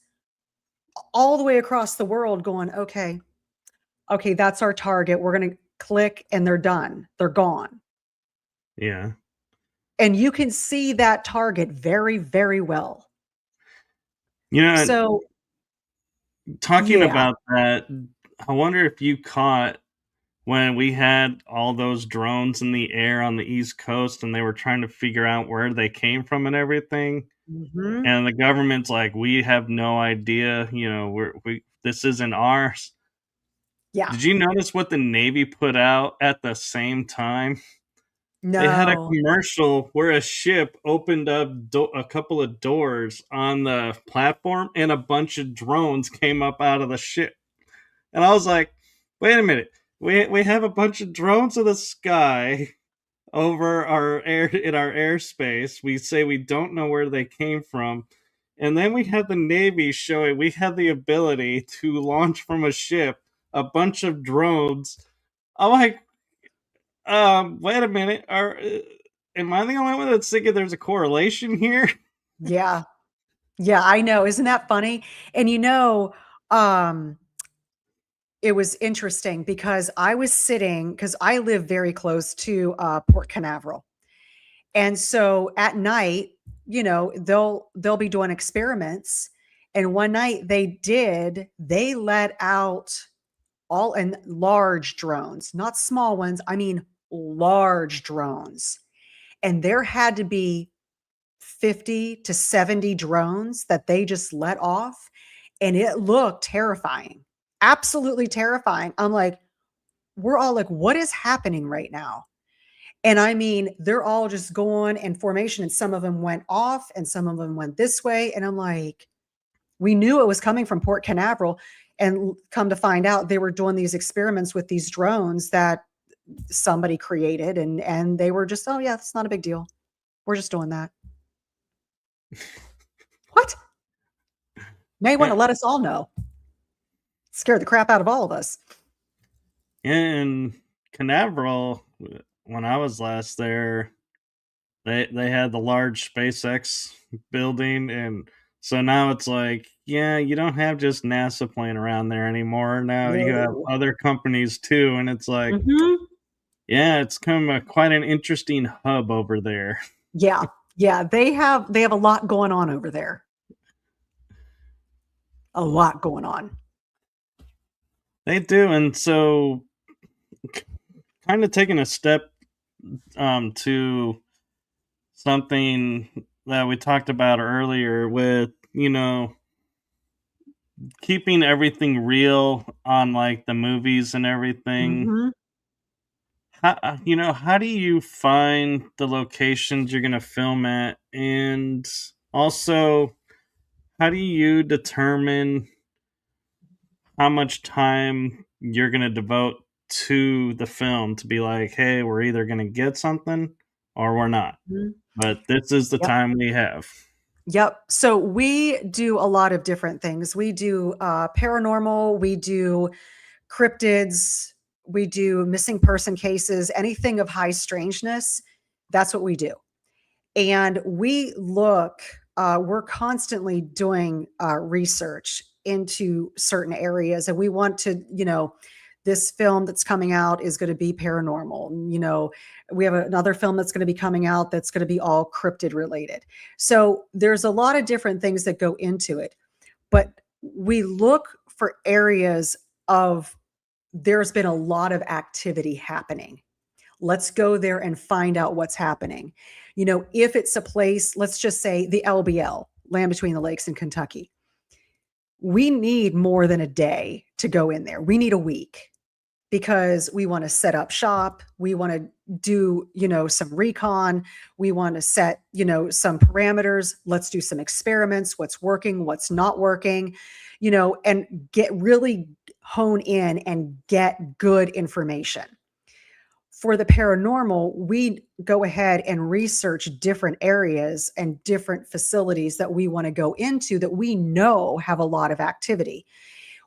all the way across the world going, okay, that's our target. We're going to click and they're done. They're gone. Yeah. And you can see that target very, very well. You know, So, talking yeah. about that, I wonder if you caught when we had all those drones in the air on the East Coast and they were trying to figure out where they came from and everything. Mhm. And the government's like, we have no idea, this isn't ours. Yeah. Did you notice what the Navy put out at the same time? They had a No. commercial where a ship opened up a couple of doors on the platform and a bunch of drones came up out of the ship. And I was like, wait a minute. We have a bunch of drones in the sky over our air in our airspace. We say we don't know where they came from. And then we had the Navy showing we had the ability to launch from a ship a bunch of drones. I'm like, wait a minute. Am I the only one that's thinking there's a correlation here? Yeah. Yeah, I know. Isn't that funny? And um, it was interesting because I was sitting because I live very close to Port Canaveral. And so at night, they'll be doing experiments. And one night they let out all and large drones, not small ones. I mean, large drones. And there had to be 50 to 70 drones that they just let off. And it looked terrifying, absolutely terrifying. I'm like, we're all like, what is happening right now? And I mean, they're all just going in formation, and some of them went off and some of them went this way. And I'm like, we knew it was coming from Port Canaveral. And come to find out, they were doing these experiments with these drones that somebody created, and they were just, oh yeah, it's not a big deal. We're just doing that. What? May want to let us all know. Scared the crap out of all of us. In Canaveral, when I was last there, they had the large SpaceX building, and so now it's like, yeah, you don't have just NASA playing around there anymore. Now you have No. other companies too, and it's like, Mm-hmm. yeah, it's come quite an interesting hub over there. Yeah. Yeah. They have a lot going on over there. A lot going on. They do, and so kind of taking a step to something that we talked about earlier with, keeping everything real on like the movies and everything. Mm-hmm. How do you find the locations you're going to film at, and also how do you determine how much time you're going to devote to the film to be like, hey, we're either going to get something or we're not, Mm-hmm. but this is the Yep. time we have. Yep. So we do a lot of different things. We do paranormal, we do cryptids, we do missing person cases, anything of high strangeness. That's what we do. And we look, we're constantly doing research into certain areas. And we want to, this film that's coming out is going to be paranormal. We have another film that's going to be coming out that's going to be all cryptid related. So there's a lot of different things that go into it. But we look for areas of, there's been a lot of activity happening. Let's go there and find out what's happening. If it's a place, let's just say the LBL, Land Between the Lakes in Kentucky. We need more than a day to go in there. We need a week because we want to set up shop. We want to do, some recon. We want to set, some parameters. Let's do some experiments. What's working, what's not working, and really hone in and get good information. For the paranormal, we go ahead and research different areas and different facilities that we want to go into that we know have a lot of activity.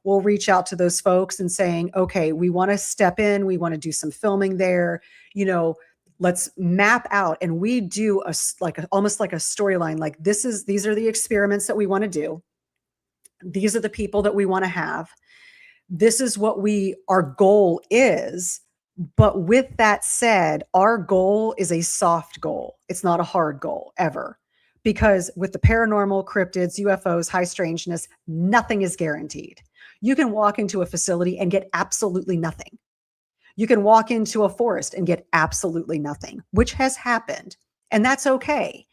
We'll reach out to those folks and saying, okay, we want to step in, we want to do some filming there, let's map out. And we do almost like a storyline. Like these are the experiments that we want to do. These are the people that we want to have. This is what our goal is. But with that said, our goal is a soft goal. It's not a hard goal ever. Because with the paranormal, cryptids, UFOs, high strangeness, nothing is guaranteed. You can walk into a facility and get absolutely nothing. You can walk into a forest and get absolutely nothing, which has happened. And that's okay.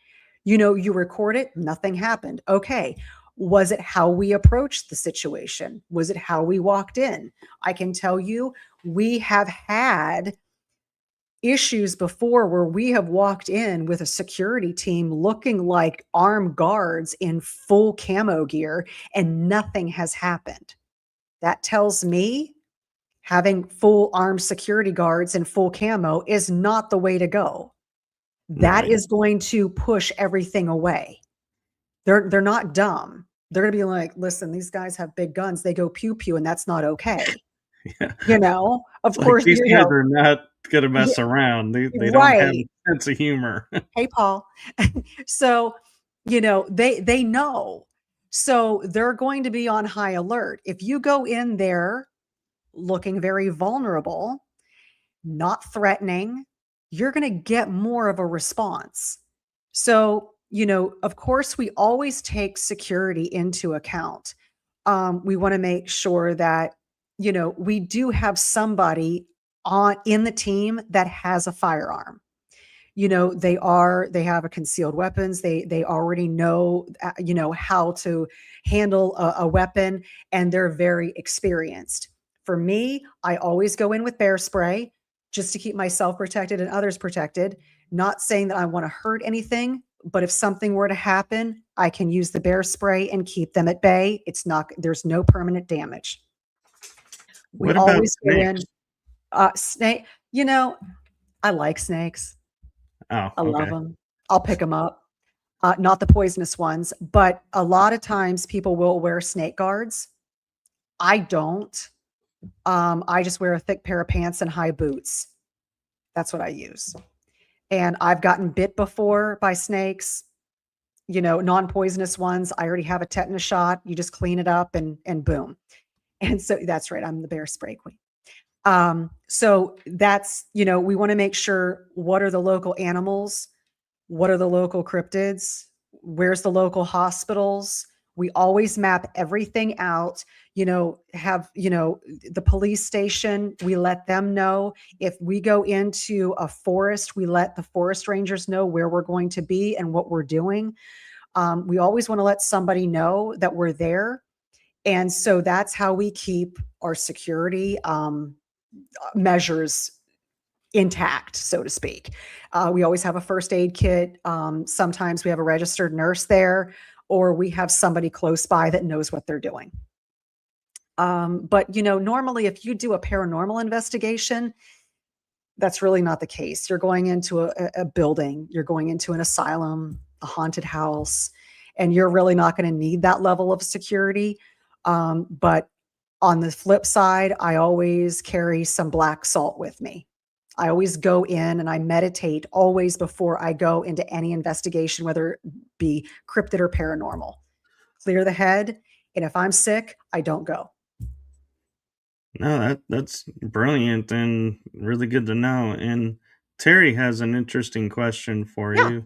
You record it, nothing happened. Okay. Was it how we approached the situation? Was it how we walked in? I can tell you, we have had issues before where we have walked in with a security team looking like armed guards in full camo gear and nothing has happened. That tells me having full armed security guards in full camo is not the way to go. That Right. is going to push everything away. They're not dumb. They're going to be like, listen, these guys have big guns. They go pew pew, and that's not okay. Yeah. Of Like course, these guys are not gonna mess yeah, around. They don't have right. a sense of humor. Hey, Paul. So, they know. So they're going to be on high alert. If you go in there looking very vulnerable, not threatening, you're going to get more of a response. So, of course, we always take security into account. We want to make sure that, we do have somebody in the team that has a firearm. They have a concealed weapons. They already know, how to handle a weapon, and they're very experienced. For me, I always go in with bear spray just to keep myself protected and others protected. Not saying that I want to hurt anything, but if something were to happen, I can use the bear spray and keep them at bay. There's no permanent damage. We What about always go snakes? in, snake, you know, I like snakes. Oh, I love okay. them. I'll pick them up. Not the poisonous ones, but a lot of times people will wear snake guards. I don't. I just wear a thick pair of pants and high boots. That's what I use. And I've gotten bit before by snakes, non-poisonous ones. I already have a tetanus shot. You just clean it up and boom. And so that's right. I'm the bear spray queen. So that's, we want to make sure, what are the local animals? What are the local cryptids? Where's the local hospitals? We always map everything out, the police station, we let them know. If we go into a forest, we let the forest rangers know where we're going to be and what we're doing. We always want to let somebody know that we're there. And so that's how we keep our security measures intact, so to speak. We always have a first aid kit. Sometimes we have a registered nurse there, or we have somebody close by that knows what they're doing. But normally if you do a paranormal investigation, that's really not the case. You're going into a building, you're going into an asylum, a haunted house, and you're really not going to need that level of security. But on the flip side, I always carry some black salt with me. I always go in and I meditate always before I go into any investigation, whether it be cryptid or paranormal. Clear the head. And if I'm sick, I don't go. No, that's brilliant and really good to know. And Terry has an interesting question for Yeah. you.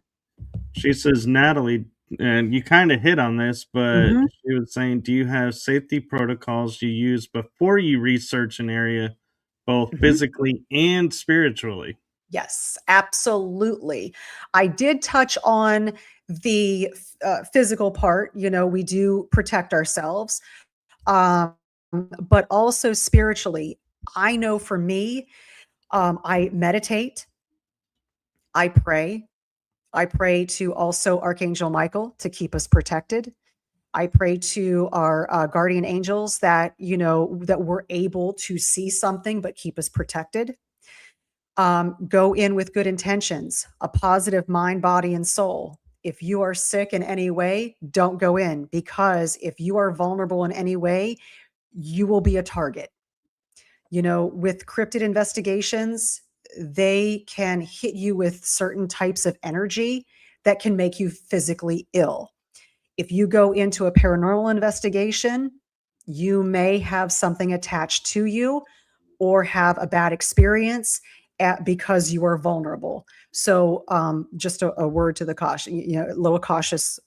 She says, Natalie, and you kind of hit on this, but Hmm. she was saying, do you have safety protocols you use before you research an area, both Hmm. physically and spiritually? Yes, absolutely. I did touch on the physical part. We do protect ourselves, um, but also spiritually. I know for me, I meditate, I pray. I pray to also Archangel Michael to keep us protected. I pray to our guardian angels that, that we're able to see something but keep us protected. Go in with good intentions, a positive mind, body, and soul. If you are sick in any way, don't go in, because if you are vulnerable in any way, you will be a target. With cryptid investigations, they can hit you with certain types of energy that can make you physically ill. If you go into a paranormal investigation, you may have something attached to you or have a bad experience because you are vulnerable. So, just a word to the caution, a little cautious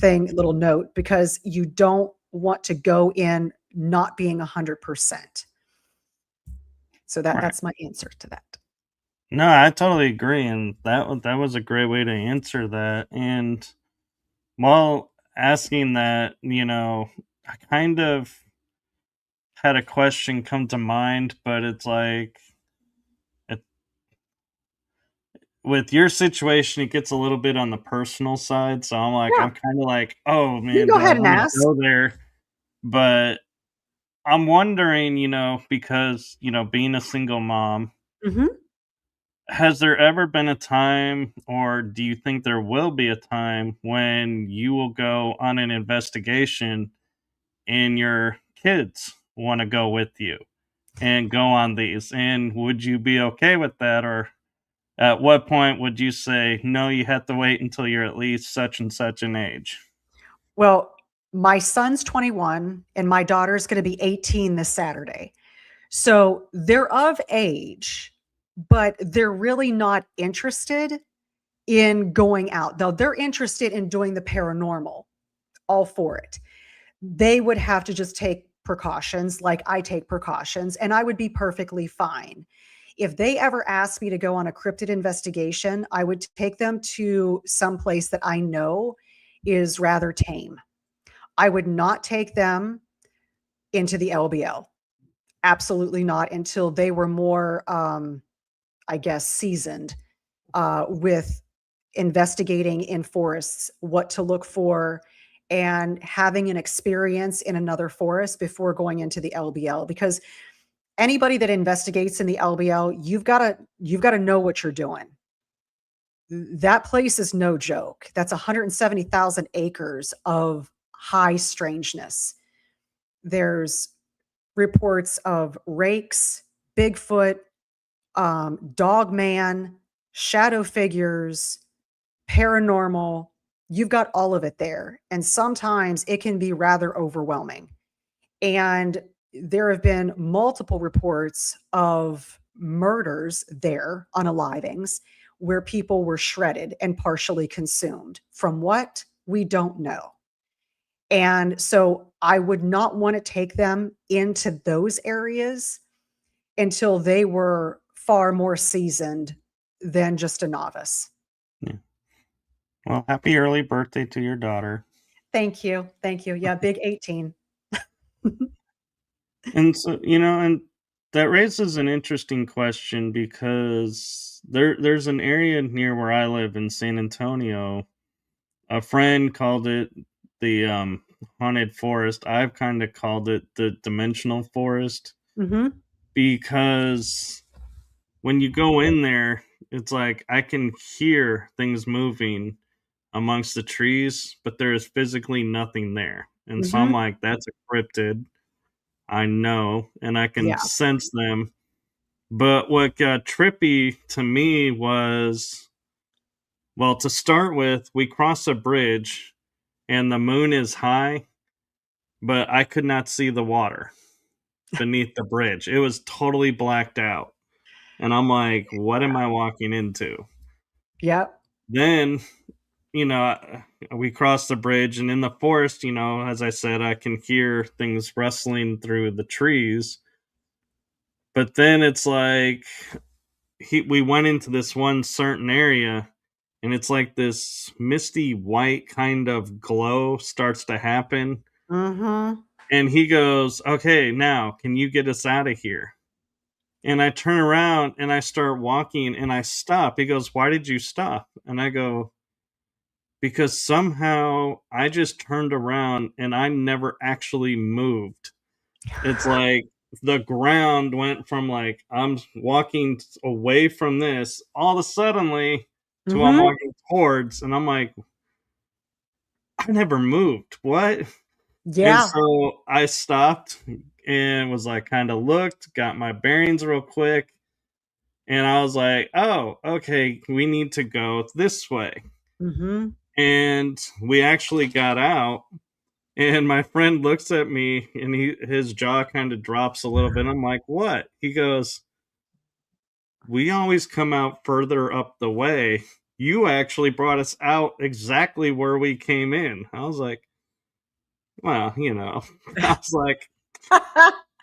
little note, because you don't want to go in not being 100%. So Right. that's my answer to that. No, I totally agree, and that was a great way to answer that. And while asking that, I kind of had a question come to mind, but it's like it, with your situation, it gets a little bit on the personal side. So Yeah, I'm kind of like, oh you man, can do go I ahead and want to ask. go there? But I'm wondering, because being a single mom, Hmm. has there ever been a time, or do you think there will be a time when you will go on an investigation and your kids want to go with you and go on these? And would you be okay with that? Or at what point would you say, no, you have to wait until you're at least such and such an age? Well, my son's 21 and my daughter's going to be 18 this Saturday. So they're of age, but they're really not interested in going out. Though they're interested in doing the paranormal, all for it. They would have to just take precautions like I take precautions, and I would be perfectly fine. If they ever asked me to go on a cryptid investigation, I would take them to some place that I know is rather tame. I would not take them into the LBL. Absolutely not, until they were more, I guess, seasoned with investigating in forests, what to look for, and having an experience in another forest before going into the LBL. Because Anybody that investigates in the LBL, you've got to know what you're doing. That place is no joke. That's 170,000 acres of high strangeness. There's reports of rakes, Bigfoot, Dogman, shadow figures, paranormal. You've got all of it there. And sometimes it can be rather overwhelming. And there have been multiple reports of murders there, unalivings, where people were shredded and partially consumed. From what? We don't know. And so I would not want to take them into those areas until they were far more seasoned than just a novice. Yeah. Well, happy early birthday to your daughter. Thank you. Thank you. Yeah, big 18. And so, and that raises an interesting question because there's an area near where I live in San Antonio. A friend called it the haunted forest. I've kind of called it the dimensional forest Hmm. because when you go in there, it's like I can hear things moving amongst the trees, but there is physically nothing there. And so I'm Hmm. like, that's a cryptid. I know, and I can Yeah. sense them. But what got trippy to me was, well, to start with, we cross a bridge and the moon is high, but I could not see the water beneath the bridge. It was totally blacked out. And I'm like, what am I walking into? Yep. Then, you know, we cross the bridge, and in the forest, as I said, I can hear things rustling through the trees. But then it's like we went into this one certain area, and it's like this misty white kind of glow starts to happen. Hmm. And he goes, okay, now can you get us out of here? And I turn around and I start walking and I stop. He goes, why did you stop? And I go, because somehow I just turned around and I never actually moved. It's like the ground went from like I'm walking away from this all of a suddenly to I'm Hmm. walking towards, and I'm like, I never moved. What? And Yeah. so I stopped and was like, kind of looked, got my bearings real quick, and I was like, oh, okay, we need to go this way. Hmm. And we actually got out, and my friend looks at me and his jaw kind of drops a little bit. I'm like, what? He goes, we always come out further up the way. You actually brought us out exactly where we came in. I was like, well, I was like,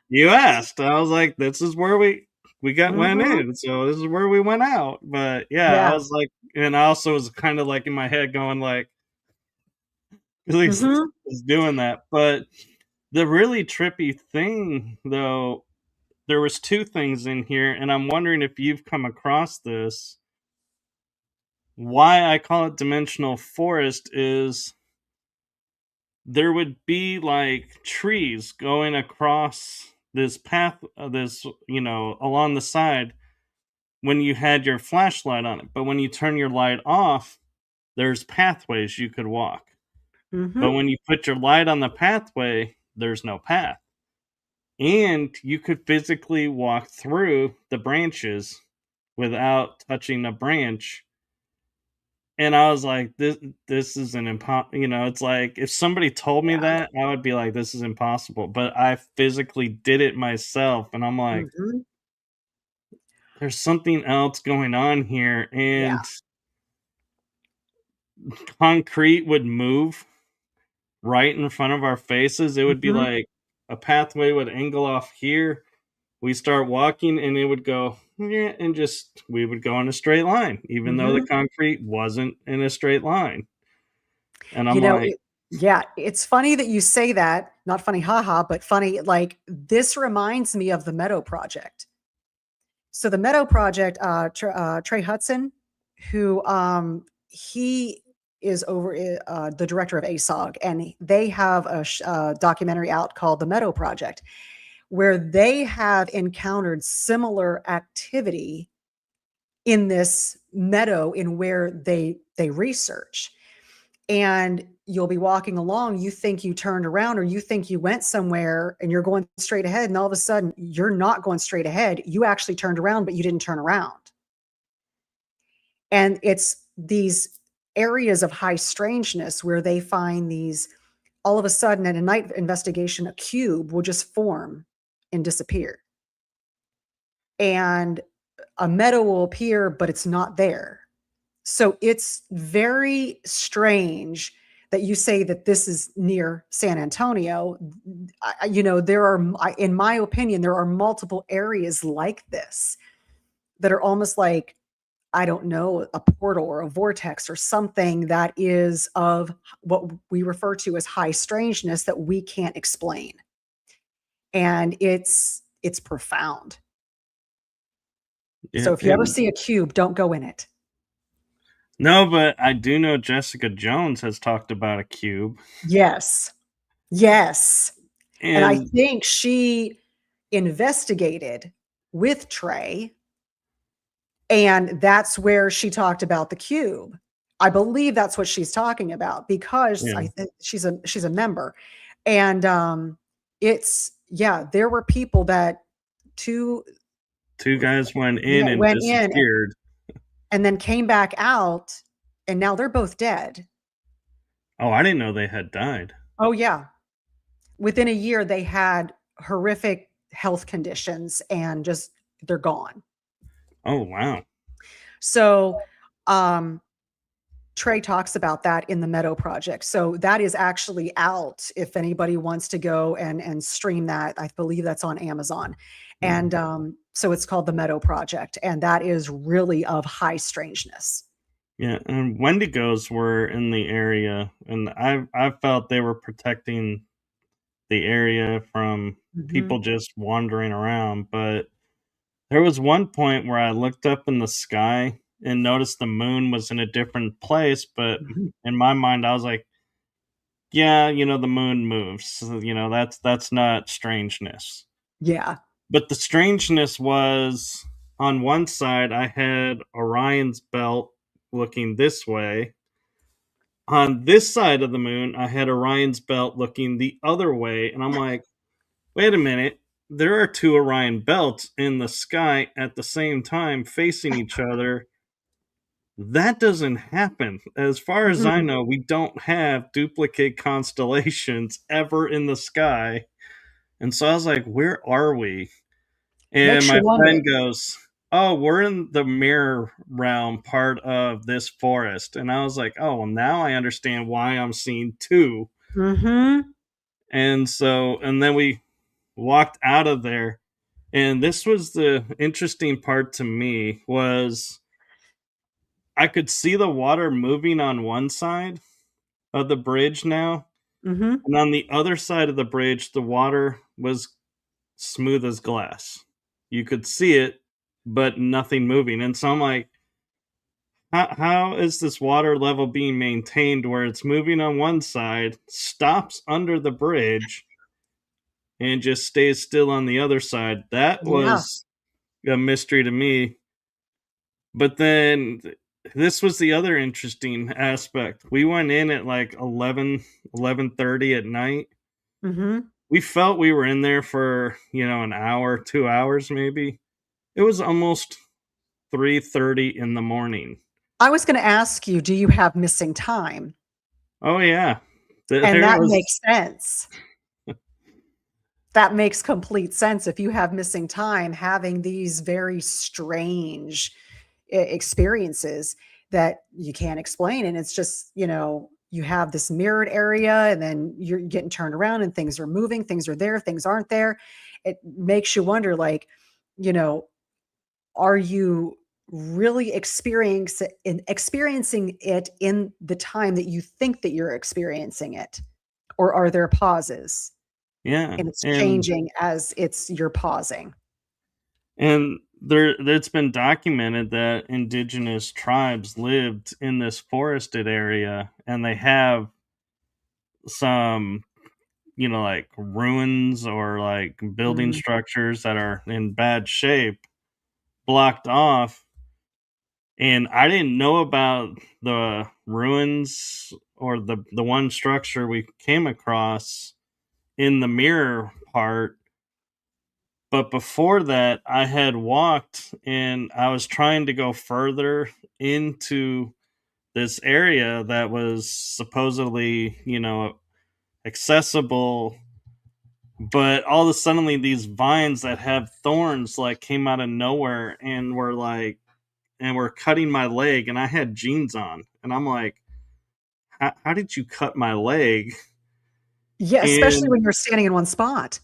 you asked. I was like, this is where went Hmm. in, so this is where we went out. But yeah, I Yeah. was like, and I also was kind of like in my head going like, at least Hmm. is doing that. But the really trippy thing, though, there was two things in here, and I'm wondering if you've come across this. Why I call it dimensional forest is there would be like trees going across this path, along the side when you had your flashlight on it. But when you turn your light off, there's pathways you could walk. But Hmm. when you put your light on the pathway, there's no path. And you could physically walk through the branches without touching a branch. And I was like, this is an it's like if somebody told me Yeah. that, I would be like, this is impossible. But I physically did it myself, and I'm like, Hmm. there's something else going on here. Yeah. And concrete would move right in front of our faces. It would be Hmm. like a pathway would angle off here. We start walking and it would go, yeah, and just we would go in a straight line, even though the Hmm. concrete wasn't in a straight line. And I'm You know, like, yeah, it's funny that you say that. Not funny, haha, but funny. Like this reminds me of the Meadow Project. So the Meadow Project, Trey Hudson, who he is over the director of ASOG, and they have a documentary out called The Meadow Project, where they have encountered similar activity in this meadow in where they research. And you'll be walking along, you think you turned around or you think you went somewhere and you're going straight ahead, and all of a sudden you're not going straight ahead. You actually turned around, but you didn't turn around. And it's these areas of high strangeness where they find these, all of a sudden at a night investigation, a cube will just form and disappear. And a meadow will appear, but it's not there. So it's very strange that you say that this is near San Antonio. There are, in my opinion, there are multiple areas like this that are almost like, I don't know, a portal or a vortex or something that is of what we refer to as high strangeness that we can't explain. And it's profound. Yeah, So if you ever see a cube, don't go in it. No, but I do know Jessica Jones has talked about a cube. Yes. Yes. And I And think she investigated with Trey, and that's where she talked about the cube. I believe that's what she's talking about because yeah, I think she's a member. And there were people that two two guys went in yeah, and went in disappeared. and then came back out, and now they're both dead. Oh, I didn't know they had died. Oh yeah. Within a year they had horrific health conditions and just they're gone. Oh, wow. So Trey talks about that in the Meadow Project. So that is actually out if anybody wants to go and stream that. I believe that's on Amazon. Mm-hmm. And so it's called the Meadow Project, and that is really of high strangeness. Yeah, and Wendigos were in the area, and I felt they were protecting the area from Mm-hmm. people just wandering around. But there was one point where I looked up in the sky and noticed the moon was in a different place. But Mm-hmm. in my mind, I was like, "Yeah, the moon moves. So, that's not strangeness." Yeah. But the strangeness was on one side, I had Orion's belt looking this way. On this side of the moon, I had Orion's belt looking the other way. And I'm like, wait a minute. There are two Orion belts in the sky at the same time facing each other. That doesn't happen. As far as I Mm-hmm. know, we don't have duplicate constellations ever in the sky. And so I was like, where are we? And Makes you my wonder. friend goes, "Oh, we're in the mirror realm part of this forest." And I was like, "Oh, well, now I understand why I'm seeing two." Mm-hmm. And then we walked out of there. And this was the interesting part to me was I could see the water moving on one side of the bridge now. Mm-hmm. And on the other side of the bridge, the water was smooth as glass. You could see it, but nothing moving. And so I'm like, how is this water level being maintained where it's moving on one side, stops under the bridge, and just stays still on the other side? That Yeah. was a mystery to me. But then this was the other interesting aspect. We went in at like 11:30 at night. Mm-hmm. We felt we were in there for, an hour, 2 hours maybe. It was almost 3:30 in the morning. I was going to ask you, do you have missing time? Oh yeah. And There that was makes sense. That makes complete sense. If you have missing time, having these very strange experiences that you can't explain. And it's just, you have this mirrored area and then you're getting turned around and things are moving, things are there, things aren't there. It makes you wonder, like, you know, are you really experiencing it in the time that you think that you're experiencing it? Or are there pauses? yeah. And it's And changing as you're pausing. it's been documented that indigenous tribes lived in this forested area and they have some like ruins or like building Mm. structures that are in bad shape blocked off. And I didn't know about the ruins or the one structure we came across in the mirror part. But before that, I had walked and I was trying to go further into this area that was supposedly, accessible. But all of a sudden, these vines that have thorns like came out of nowhere and were cutting my leg, and I had jeans on, and I'm like, how did you cut my leg? Yeah, especially And when you're standing in one spot.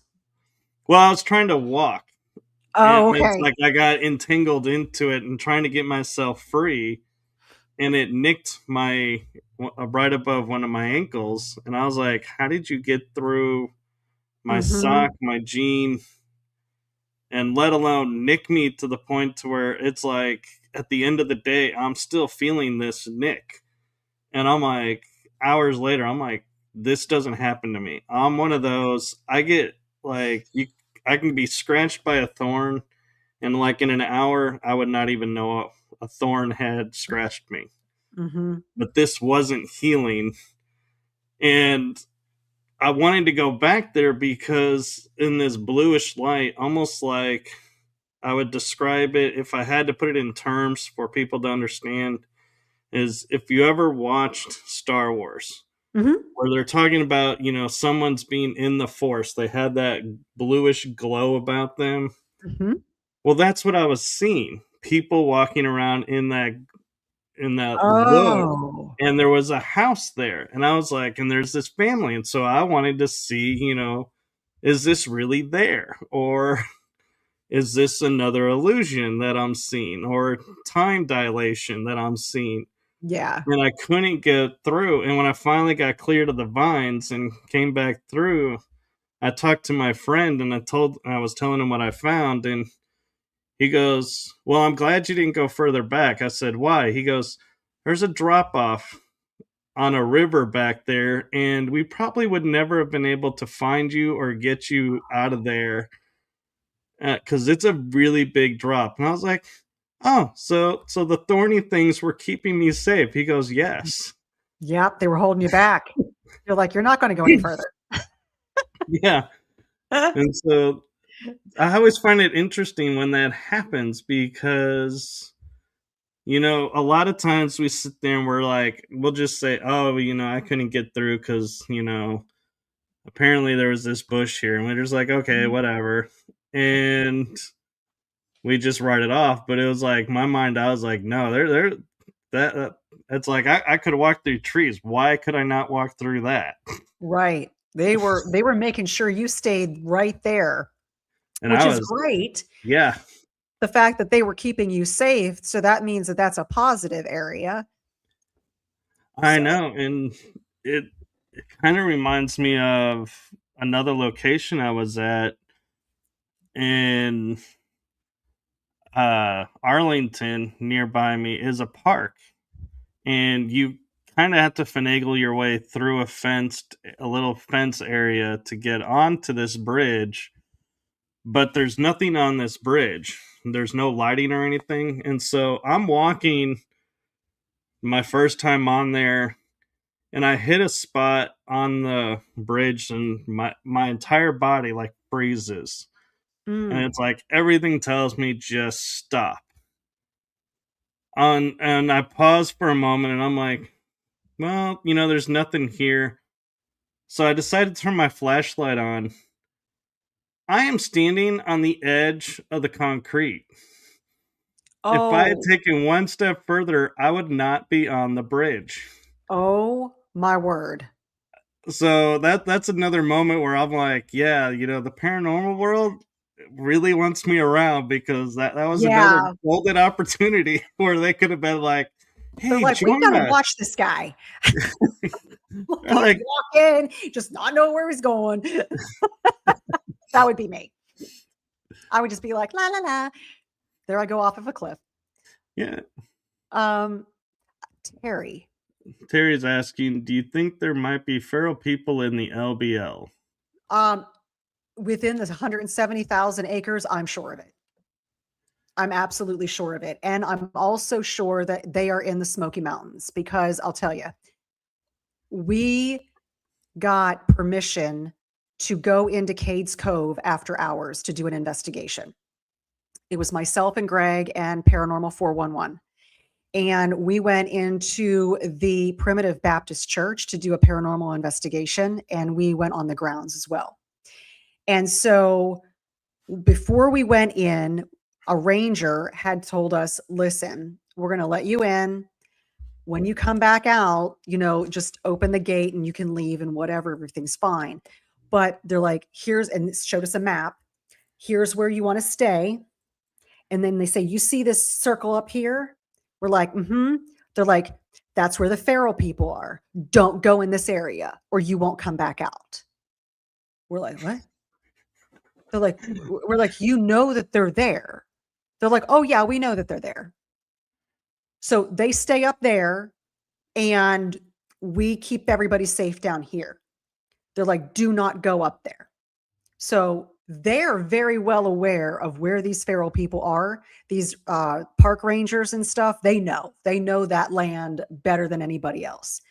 well, I was trying to walk, and Oh, it's okay. like I got entangled into it and trying to get myself free, and it nicked my right above one of my ankles, and I was like, how did you get through my Mhm. sock, my jean, and let alone nick me to the point to where it's like at the end of the day I'm still feeling this nick, and I'm like, hours later, I'm like, this doesn't happen to me. I'm one of those, I get like, I can be scratched by a thorn, and like in an hour I would not even know a thorn had scratched me. Mhm. But this wasn't healing, and I wanted to go back there because in this bluish light, almost like I would describe it, if I had to put it in terms for people to understand, is if you ever watched Star Wars, Mhm. where they're talking about, someone's being in the Force, they had that bluish glow about them. Mhm. Well, that's what I was seeing. People walking around in that glow. Oh. And there was a house there. And I was like, and there's this family. And so I wanted to see, is this really there? Or is this another illusion that I'm seeing? Or time dilation that I'm seeing? Yeah. And I couldn't get through. And when I finally got clear to the vines and came back through, I talked to my friend and I was telling him what I found, and he goes, "Well, I'm glad you didn't go further back." I said, "Why?" He goes, "There's a drop off on a river back there, and we probably would never have been able to find you or get you out of there because it's a really big drop." And I was like, "Oh, so the thorny things were keeping me safe." He goes, "Yes." Yep, they were holding you back. You're like, "You're not gonna go any further." Yeah. And so I always find it interesting when that happens because, a lot of times we sit there and we're like, we'll just say, oh, I couldn't get through because, apparently there was this bush here. And we're just like, okay, Mhm. whatever. And we just write it off. But it was like, my mind, I was like, no, that it's like, I could walk through trees. Why could I not walk through that? Right. They were making sure you stayed right there, And which I is was, great. yeah, The fact that they were keeping you safe, so that means that that's a positive area. I So know. And it, it kind of reminds me of another location I was at in Arlington. Nearby me is a park, and you kind of have to finagle your way through a little fence area to get onto this bridge. But there's nothing on this bridge. There's no lighting or anything, and so I'm walking my first time on there, and I hit a spot on the bridge, and my entire body like freezes, and mm, it's like everything tells me just stop. And I paused for a moment, and I'm like, well, there's nothing here. So I decided to turn my flashlight on. I am standing on the edge of the concrete. If I had oh, taken one step further, I would not be on the bridge. oh my word. So that's another moment where I'm like, yeah, the paranormal world really wants me around because that was another Yeah. golden opportunity where they could have been like, They're hey, like, "We've join gotta us. watch this guy." They're Keep like, walking, just not know where he's going. That would be me. I would just be like, "La, la, la." There I go off of a cliff. yeah. Um, Terry, Terry's asking, do you think there might be feral people in the LBL? Um, within the 170,000 acres, I'm sure of it. I'm absolutely sure of it. And I'm also sure that they are in the Smoky Mountains because I'll tell you, we got permission to go into Cades Cove after hours to do an investigation. It was myself and Greg and Paranormal 411. And we went into the Primitive Baptist Church to do a paranormal investigation. And we went on the grounds as well. And so before we went in, a ranger had told us, listen, we're going to let you in. When you come back out, just open the gate and you can leave and whatever, everything's fine. But they're like, and showed us a map. Here's where you want to stay. And then they say, you see this circle up here? We're like, mm-hmm. They're like, that's where the feral people are. Don't go in this area or you won't come back out. We're like, what? They're like, we're like, that they're there. They're like, oh yeah, we know that they're there. So they stay up there and we keep everybody safe down here. They're like, do not go up there. So they're very well aware of where these feral people are. These park rangers and stuff, they know that land better than anybody else.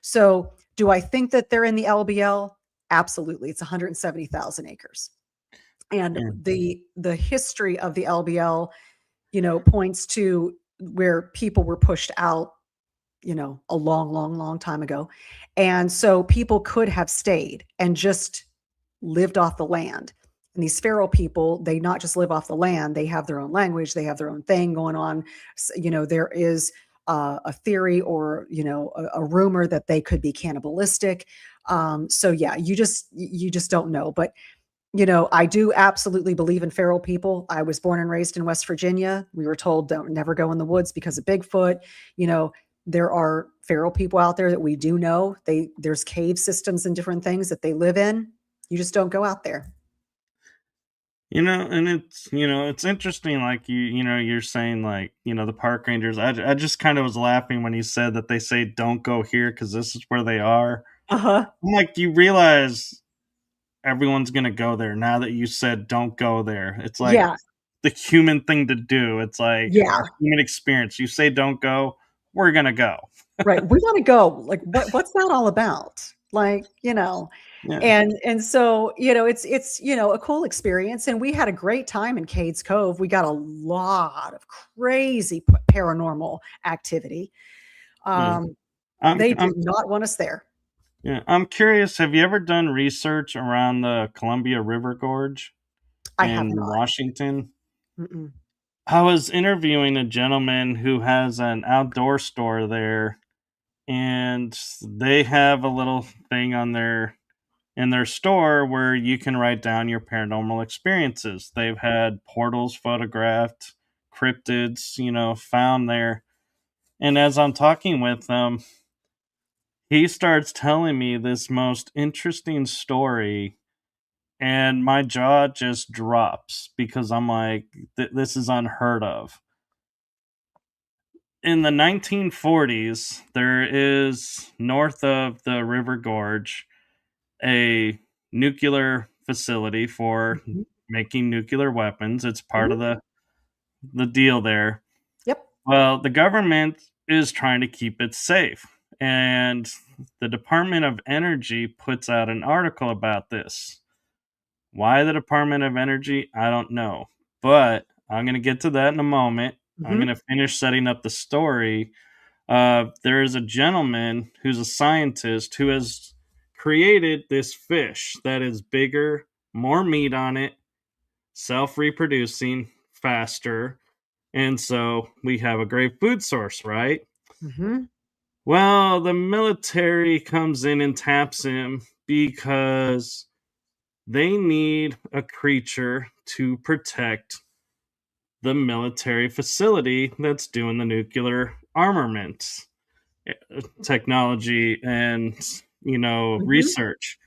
So do I think that they're in the LBL? Absolutely. It's 170,000 acres. And the history of the LBL, points to where people were pushed out, a long, long, long time ago. And so people could have stayed and just lived off the land. And these feral people, they not just live off the land, they have their own language, they have their own thing going on. There is a theory or, a rumor that they could be cannibalistic. So yeah, you just don't know. But I do absolutely believe in feral people. I was born and raised in West Virginia. We were told never go in the woods because of Bigfoot. There are feral people out there that we do know. There's cave systems and different things that they live in. You just don't go out there. And it's interesting, like you're saying, like, the park rangers. I just kind of was laughing when you said that they say don't go here because this is where they are. Uh-huh. I'm like, you realize everyone's gonna go there now that you said don't go there. It's like the human thing to do. It's like our human experience. You say don't go, we're gonna go. Right. We want to go. Like, what's that all about? Like, Yeah. and so, it's, a cool experience. And we had a great time in Cades Cove. We got a lot of crazy paranormal activity. They did not want us there. Yeah. I'm curious, have you ever done research around the Columbia River Gorge in Washington? Mm-mm. I was interviewing a gentleman who has an outdoor store there, and they have a little thing in their store where you can write down your paranormal experiences. They've had portals photographed, cryptids, found there. And as I'm talking with them, he starts telling me this most interesting story, and my jaw just drops because I'm like, this is unheard of. In the 1940s, there is north of the River Gorge a nuclear facility for making nuclear weapons. It's part of the deal there. Yep. Well, the government is trying to keep it safe, and the Department of Energy puts out an article about this. Why the Department of Energy? I don't know, but I'm going to get to that in a moment. I'm going to finish setting up the story. There is a gentleman who's a scientist who has created this fish that is bigger, more meat on it, self-reproducing faster, and so we have a great food source, right? Well, the military comes in and taps him because they need a creature to protect the military facility that's doing the nuclear armament technology and research.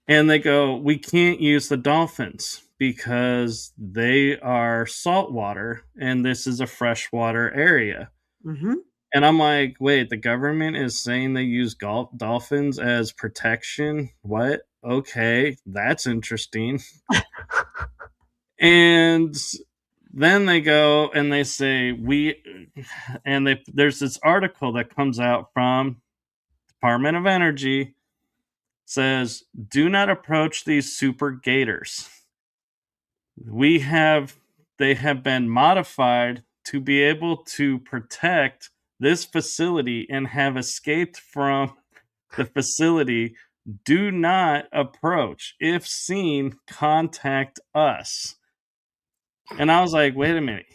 And they go, we can't use the dolphins because they are saltwater and this is a freshwater area. And I'm like, wait, the government is saying they use dolphins as protection? What? Okay, that's interesting. And then they go and they say there's this article that comes out from Department of Energy, says, do not approach these super gators. We have They have been modified to be able to protect this facility and have escaped from the facility. Do not approach. If seen, contact us. And I was like, wait a minute.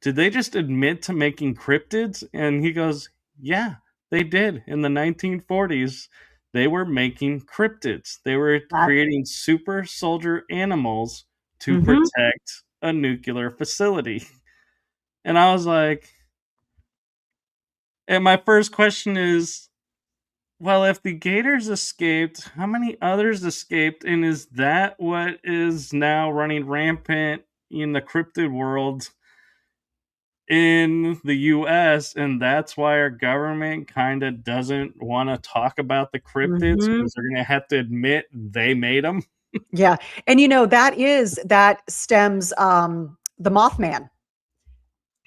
Did they just admit to making cryptids? And he goes, yeah, they did. In the 1940s, they were making cryptids. They were That, creating super soldier animals to mhm. protect a nuclear facility. And I was like, and my first question is, well, if the gators escaped, how many others escaped? And is that what is now running rampant in the cryptid world in the US? And that's why our government kind of doesn't want to talk about the cryptids Mhm. because they're going to have to admit they made them. Yeah, and, that stems, the Mothman.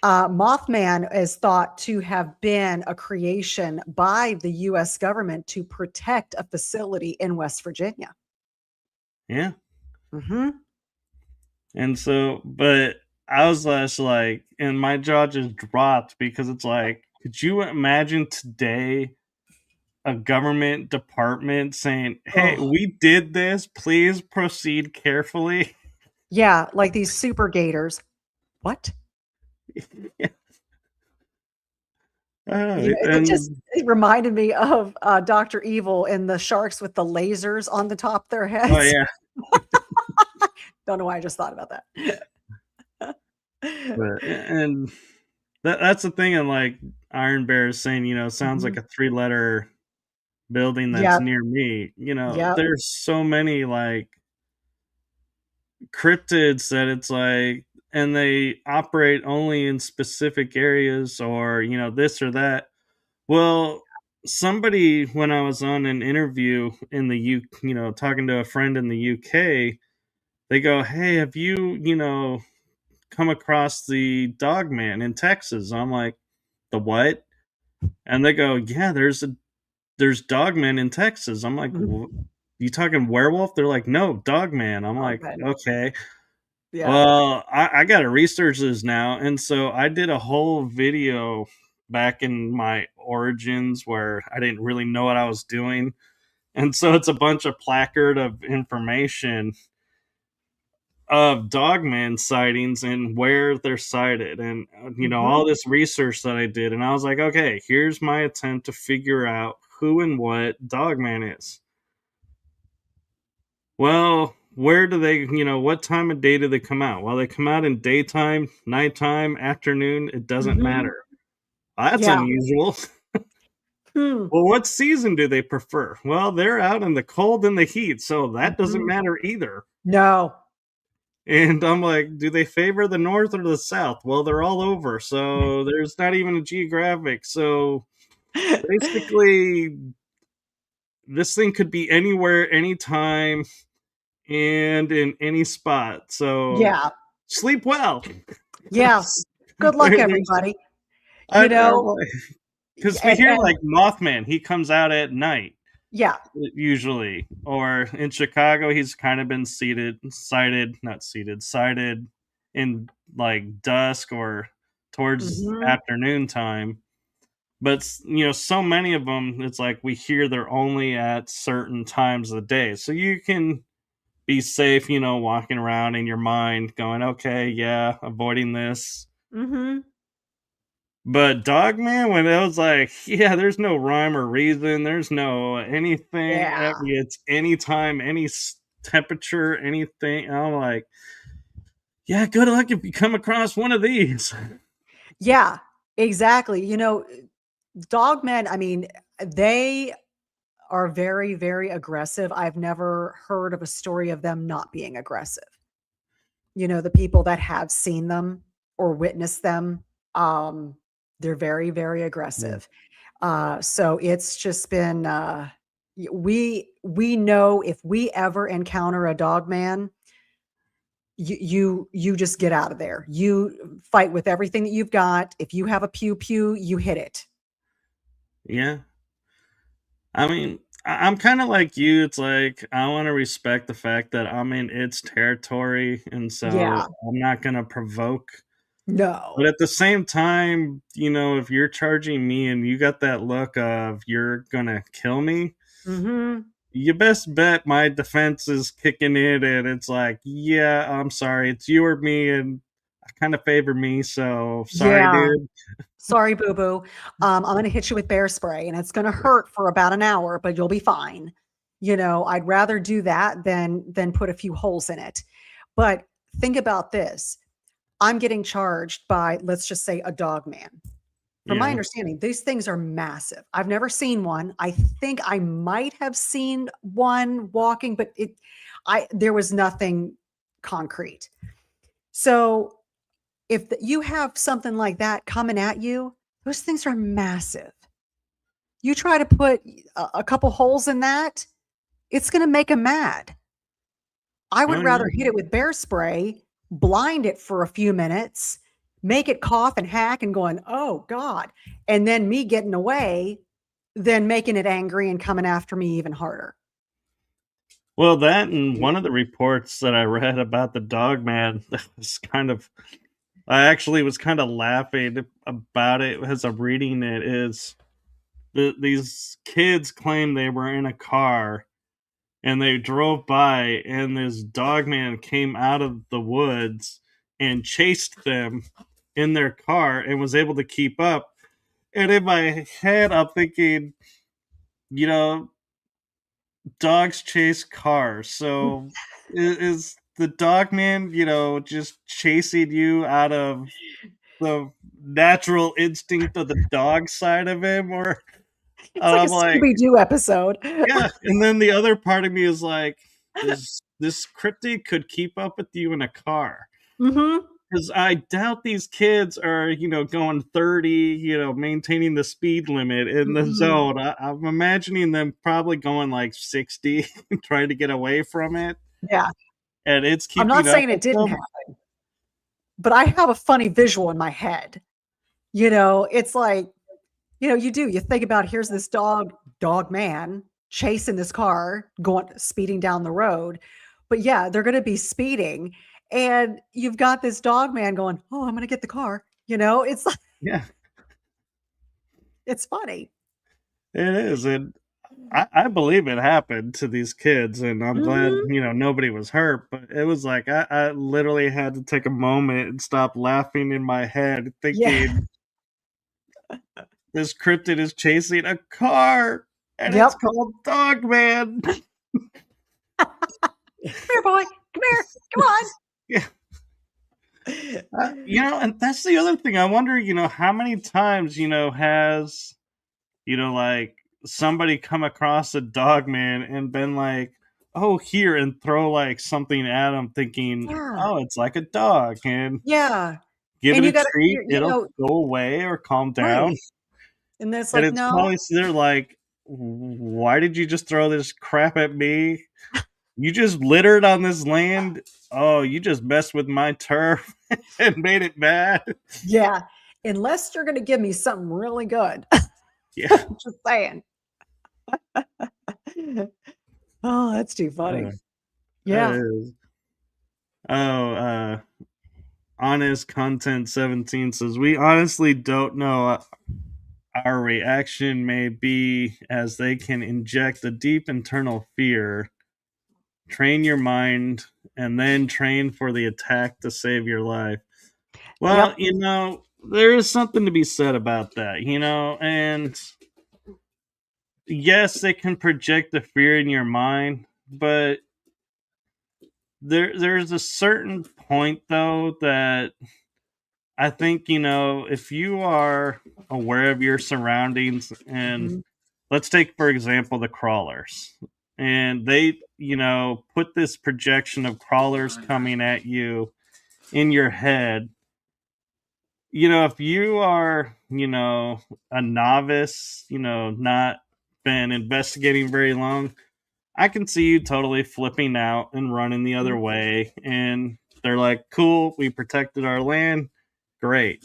Mothman is thought to have been a creation by the US government to protect a facility in West Virginia. Yeah. Mhm. And so, but I was less like, and my jaw just dropped because it's like, could you imagine today a government department saying, hey, Oh, we did this, please proceed carefully? yeah, like these super gators. What? And It reminded me of, Doctor Evil and the sharks with the lasers on the top of their oh heads. yeah, Don't know why I just thought about that. and that's the thing. And like Iron Bear is saying, sounds like Mhm. a 3-letter building that's Yep, near me. yep. There's so many like cryptids that it's like, and they operate only in specific areas, or this or that. Well, somebody, when I was on an interview in the talking to a friend in the UK, they go, hey, have you come across the Dogman in Texas? I'm like, the what? And they go, yeah, there's Dogman in Texas. I'm like, Mhm. you talking werewolf? They're like, no, Dogman. I'm Oh, like, man. okay. Yeah. Well, I got to research this now. And so I did a whole video back in my origins where I didn't really know what I was doing. And so it's a bunch of placard of information of Dogman sightings and where they're sighted, and all Mhm. this research that I did. And I was like, okay, here's my attempt to figure out who and what Dogman is. Well, where do they, what time of day do they come out? Well, they come out in daytime, nighttime, afternoon, it doesn't Mhm. matter. That's Yeah. unusual. Hmm. Well, what season do they prefer? Well, they're out in the cold and the heat, so that doesn't Mhm. matter either. No. And I'm like, do they favor the north or the south? Well, they're all over, so there's not even a geographic. So basically, this thing could be anywhere, anytime, and in any spot. So Yeah. sleep well. Yeah. Good luck, There's, everybody. You know, because we hear and like Mothman, he comes out at night yeah. usually, or in Chicago, he's kind of been sighted in like dusk or towards Mhm. afternoon time. But so many of them, it's like we hear they're only at certain times of the day, so you can be safe, walking around in your mind, going, okay, yeah, avoiding this. Mhm. But Dogman, when it was like, yeah, there's no rhyme or reason, there's no anything, Yeah. it's anytime, any temperature, anything. I'm like, yeah, good luck if you come across one of these. Yeah. Exactly. Dogmen, I mean, they are very, very aggressive. I've never heard of a story of them not being aggressive. The people that have seen them or witnessed them, um, They're very, very Yeah. aggressive. So it's just been we know if we ever encounter a dog man, you just get out of there. You fight with everything that you've got. If you have a pew pew, you hit it. Yeah. I mean, I'm kind of like you. It's like I want to respect the fact that I'm in its territory, and so Yeah. I'm not gonna provoke. But No. at the same time, if you're charging me and you got that look of you're gonna kill me, Mhm. you best bet my defense is kicking in, and it's like, yeah, I'm sorry, it's you or me, and I kind of favor me, so sorry, Yeah. dude. Sorry, boo boo. I'm gonna hit you with bear spray, and it's gonna hurt for about an hour, but you'll be fine. I'd rather do that than put a few holes in it. But think about this. I'm getting charged by, let's just say, a dog man. From my Yeah. understanding, these things are massive. I've never seen one. I think I might have seen one walking, but there was nothing concrete. So if you have something like that coming at you, those things are massive. You try to put a couple holes in that, it's going to make them mad. I Oh would rather yeah. hit it with bear spray, blind it for a few minutes, make it cough and hack and going, oh God, and then me getting away than making it angry and coming after me even harder. Well, that and one of the reports that I read about the dog man that was kind of I actually was kind of laughing about it as I'm reading it is these kids claim they were in a car and they drove by and this dog man came out of the woods and chased them in their car and was able to keep up. And in my head, I'm thinking, you know, dogs chase cars. So is the dog man, just chasing you out of the natural instinct of the dog side of him? Or It's and like a I'm like, Scooby Doo episode. yeah. And then the other part of me is like, this cryptid could keep up with you in a car. Hmm. Because I doubt these kids are, going 30, maintaining the speed limit in the Mm-mm. zone. I'm imagining them probably going like 60, trying to get away from it, Yeah. and it's I'm not keeping up saying it with didn't them. happen, but I have a funny visual in my head. It's like, you think about here's this dog man chasing this car, going speeding down the road. But yeah, they're going to be speeding. And you've got this dog man going, oh, I'm going to get the car. It's like, Yeah, it's funny. it is. And I believe it happened to these kids, and I'm glad, Hmm. nobody was hurt. But it was like I literally had to take a moment and stop laughing in my head, Yeah. thinking this cryptid is chasing a car, and it's Yep. called Dogman. Come here, boy. Come here. Come Yeah, on. and that's the other thing. I wonder, how many times, has, like somebody come across a dog man and been like, oh, here, and throw like something at him, thinking, Yeah. oh, it's like a dog, and Yeah. give it And a you got to treat, figure, it'll go away or calm right. down. And then it's And like, it's no. probably they're like, why did you just throw this crap at me? You just littered on this land. Oh, you just messed with my turf and made it bad. Yeah. Unless you're going to give me something really good. Yeah. Just saying. Oh, that's too Uh, funny. that Yeah. is. Oh, honest content 17 says we honestly don't know. Our reaction may be as they can inject a deep internal fear, train your mind, and then train for the attack to save your life. Well, Yep. there is something to be said about that, and yes, they can project the fear in your mind, but there's a certain point though that I think, if you are aware of your surroundings, and Mhm. let's take for example the crawlers, and they, put this projection of crawlers coming at you in your head, if you are, a novice, not been investigating very long, I can see you totally flipping out and running the other way. And they're like, cool, we protected our land. Great.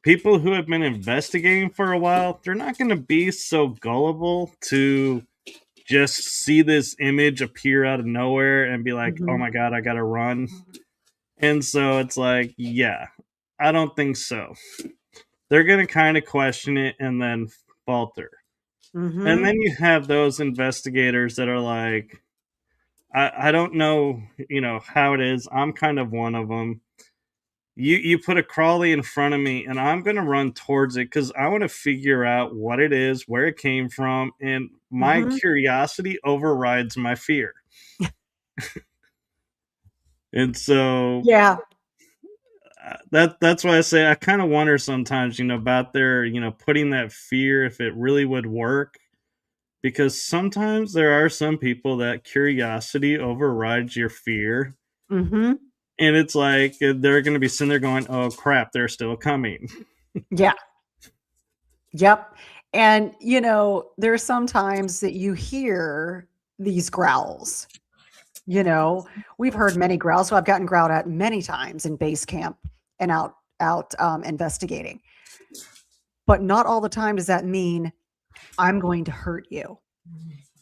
People who have been investigating for a while, they're not going to be so gullible to just see this image appear out of nowhere and be like, oh Mhm. my God, I got to run. And so it's like, yeah, I don't think so. They're going to kind of question it and then falter. And Mhm. then you have those investigators that are like, I don't know, how it is. I'm kind of one of them. You put a crawly in front of me, and I'm gonna run towards it because I want to figure out what it is, where it came from, and my Mhm. curiosity overrides my fear. And so Yeah. that's why I say I kind of wonder sometimes, about their, putting that fear if it really would work. Because sometimes there are some people that curiosity overrides your fear. Mhm. And it's like they're going to be sitting there going, "Oh crap, they're still coming." Yeah. Yep. And, there's sometimes that you hear these growls. We've heard many growls. So I've gotten growled at many times in base camp and out investigating. But not all the time does that mean I'm going to hurt you.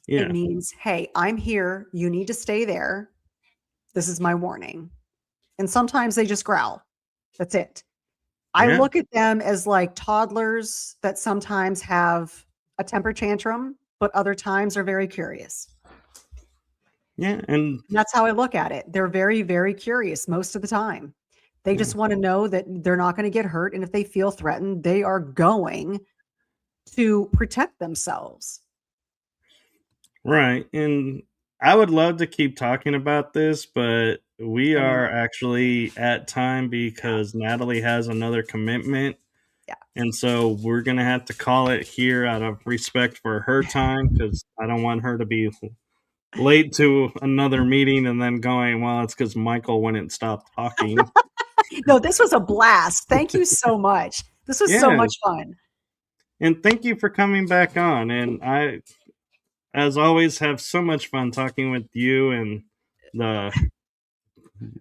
It Yeah, means, hey, I'm here. You need to stay there. This is my warning. And sometimes they just growl. That's it. I yeah, look at them as like toddlers that sometimes have a temper tantrum, but other times are very curious. yeah, and And that's how I look at it. They're very, very curious most of the time. They yeah, just want to know that they're not going to get hurt. And if they feel threatened, they are going to protect themselves. right. And I would love to keep talking about this, but we I are know. actually at time Yeah. because Natalie has another commitment. Yeah. And so we're going to have to call it here out of respect for her time because I don't want her to be late to another meeting and then going, well, it's because Michael wouldn't stop talking. No, this was a blast. Thank you so much. This was so Yeah. much fun. And thank you for coming back on. And I, as always, have so much fun talking with you and the,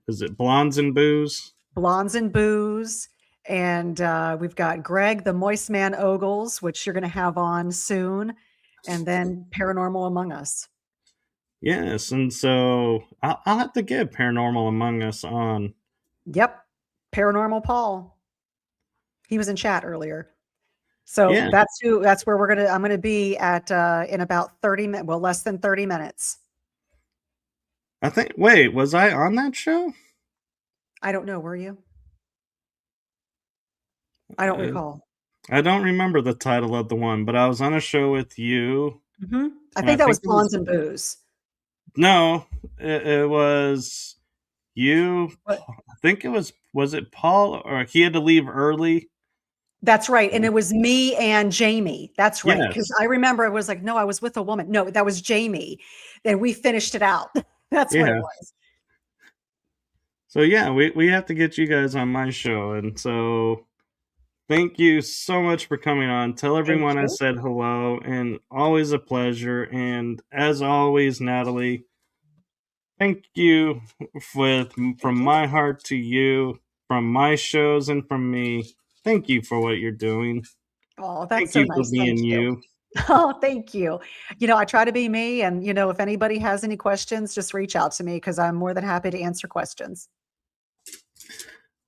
is it Blondes and Booze? Blondes and Booze. And we've got Greg, the Moist Man Ogles, which you're going to have on soon. And then Paranormal Among Us. Yes. And so I'll have to get Paranormal Among Us on. Yep. Paranormal Paul. He was in chat earlier. So Yeah. that's where I'm gonna be at in about 30 minutes, well, less than 30 minutes. I think, wait, was I on that show? I don't know, were you? I don't Uh, recall. I don't remember the title of the one, but I was on a show with you. I And I think that was think it was, Blondes and Booze. no, it was you. But I think was it Paul or he had to leave early? that's right. And it was me and Jamie. That's right. Because Yes. I remember it was like, no, I was with a woman. No, that was Jamie. Then we finished it out. That's what it Yeah. was. So yeah, we have to get you guys on my show. And so thank you so much for coming on. Tell Thank everyone I you. said hello and always a pleasure. And as always, Natalie, thank you from Thank you. my heart to you, from my shows and from me. Thank you for what you're doing. Oh, that's Thank so you for nice. Thank being you. you. Oh, thank you. I try to be me. And, if anybody has any questions, just reach out to me because I'm more than happy to answer questions.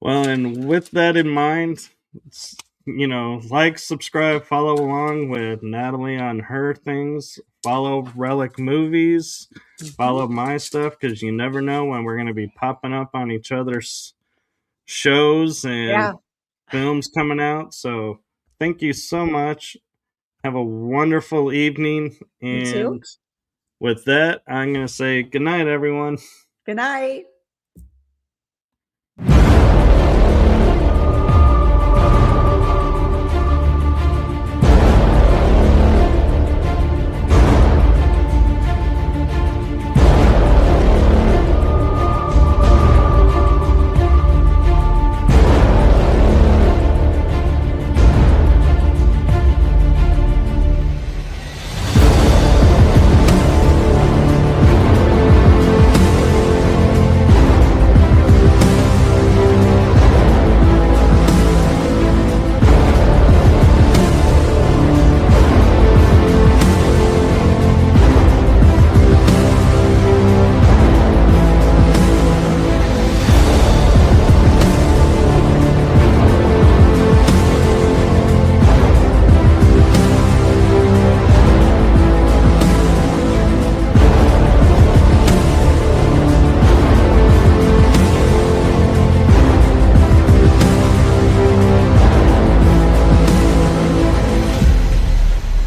Well, and with that in mind, like, subscribe, follow along with Natalie on her things, follow Relic Movies, Mhm. follow my stuff because you never know when we're going to be popping up on each other's shows Yeah, and films coming out. So, thank you so much. Have a wonderful evening. you too. And with that, I'm going to say good night, everyone. Good night.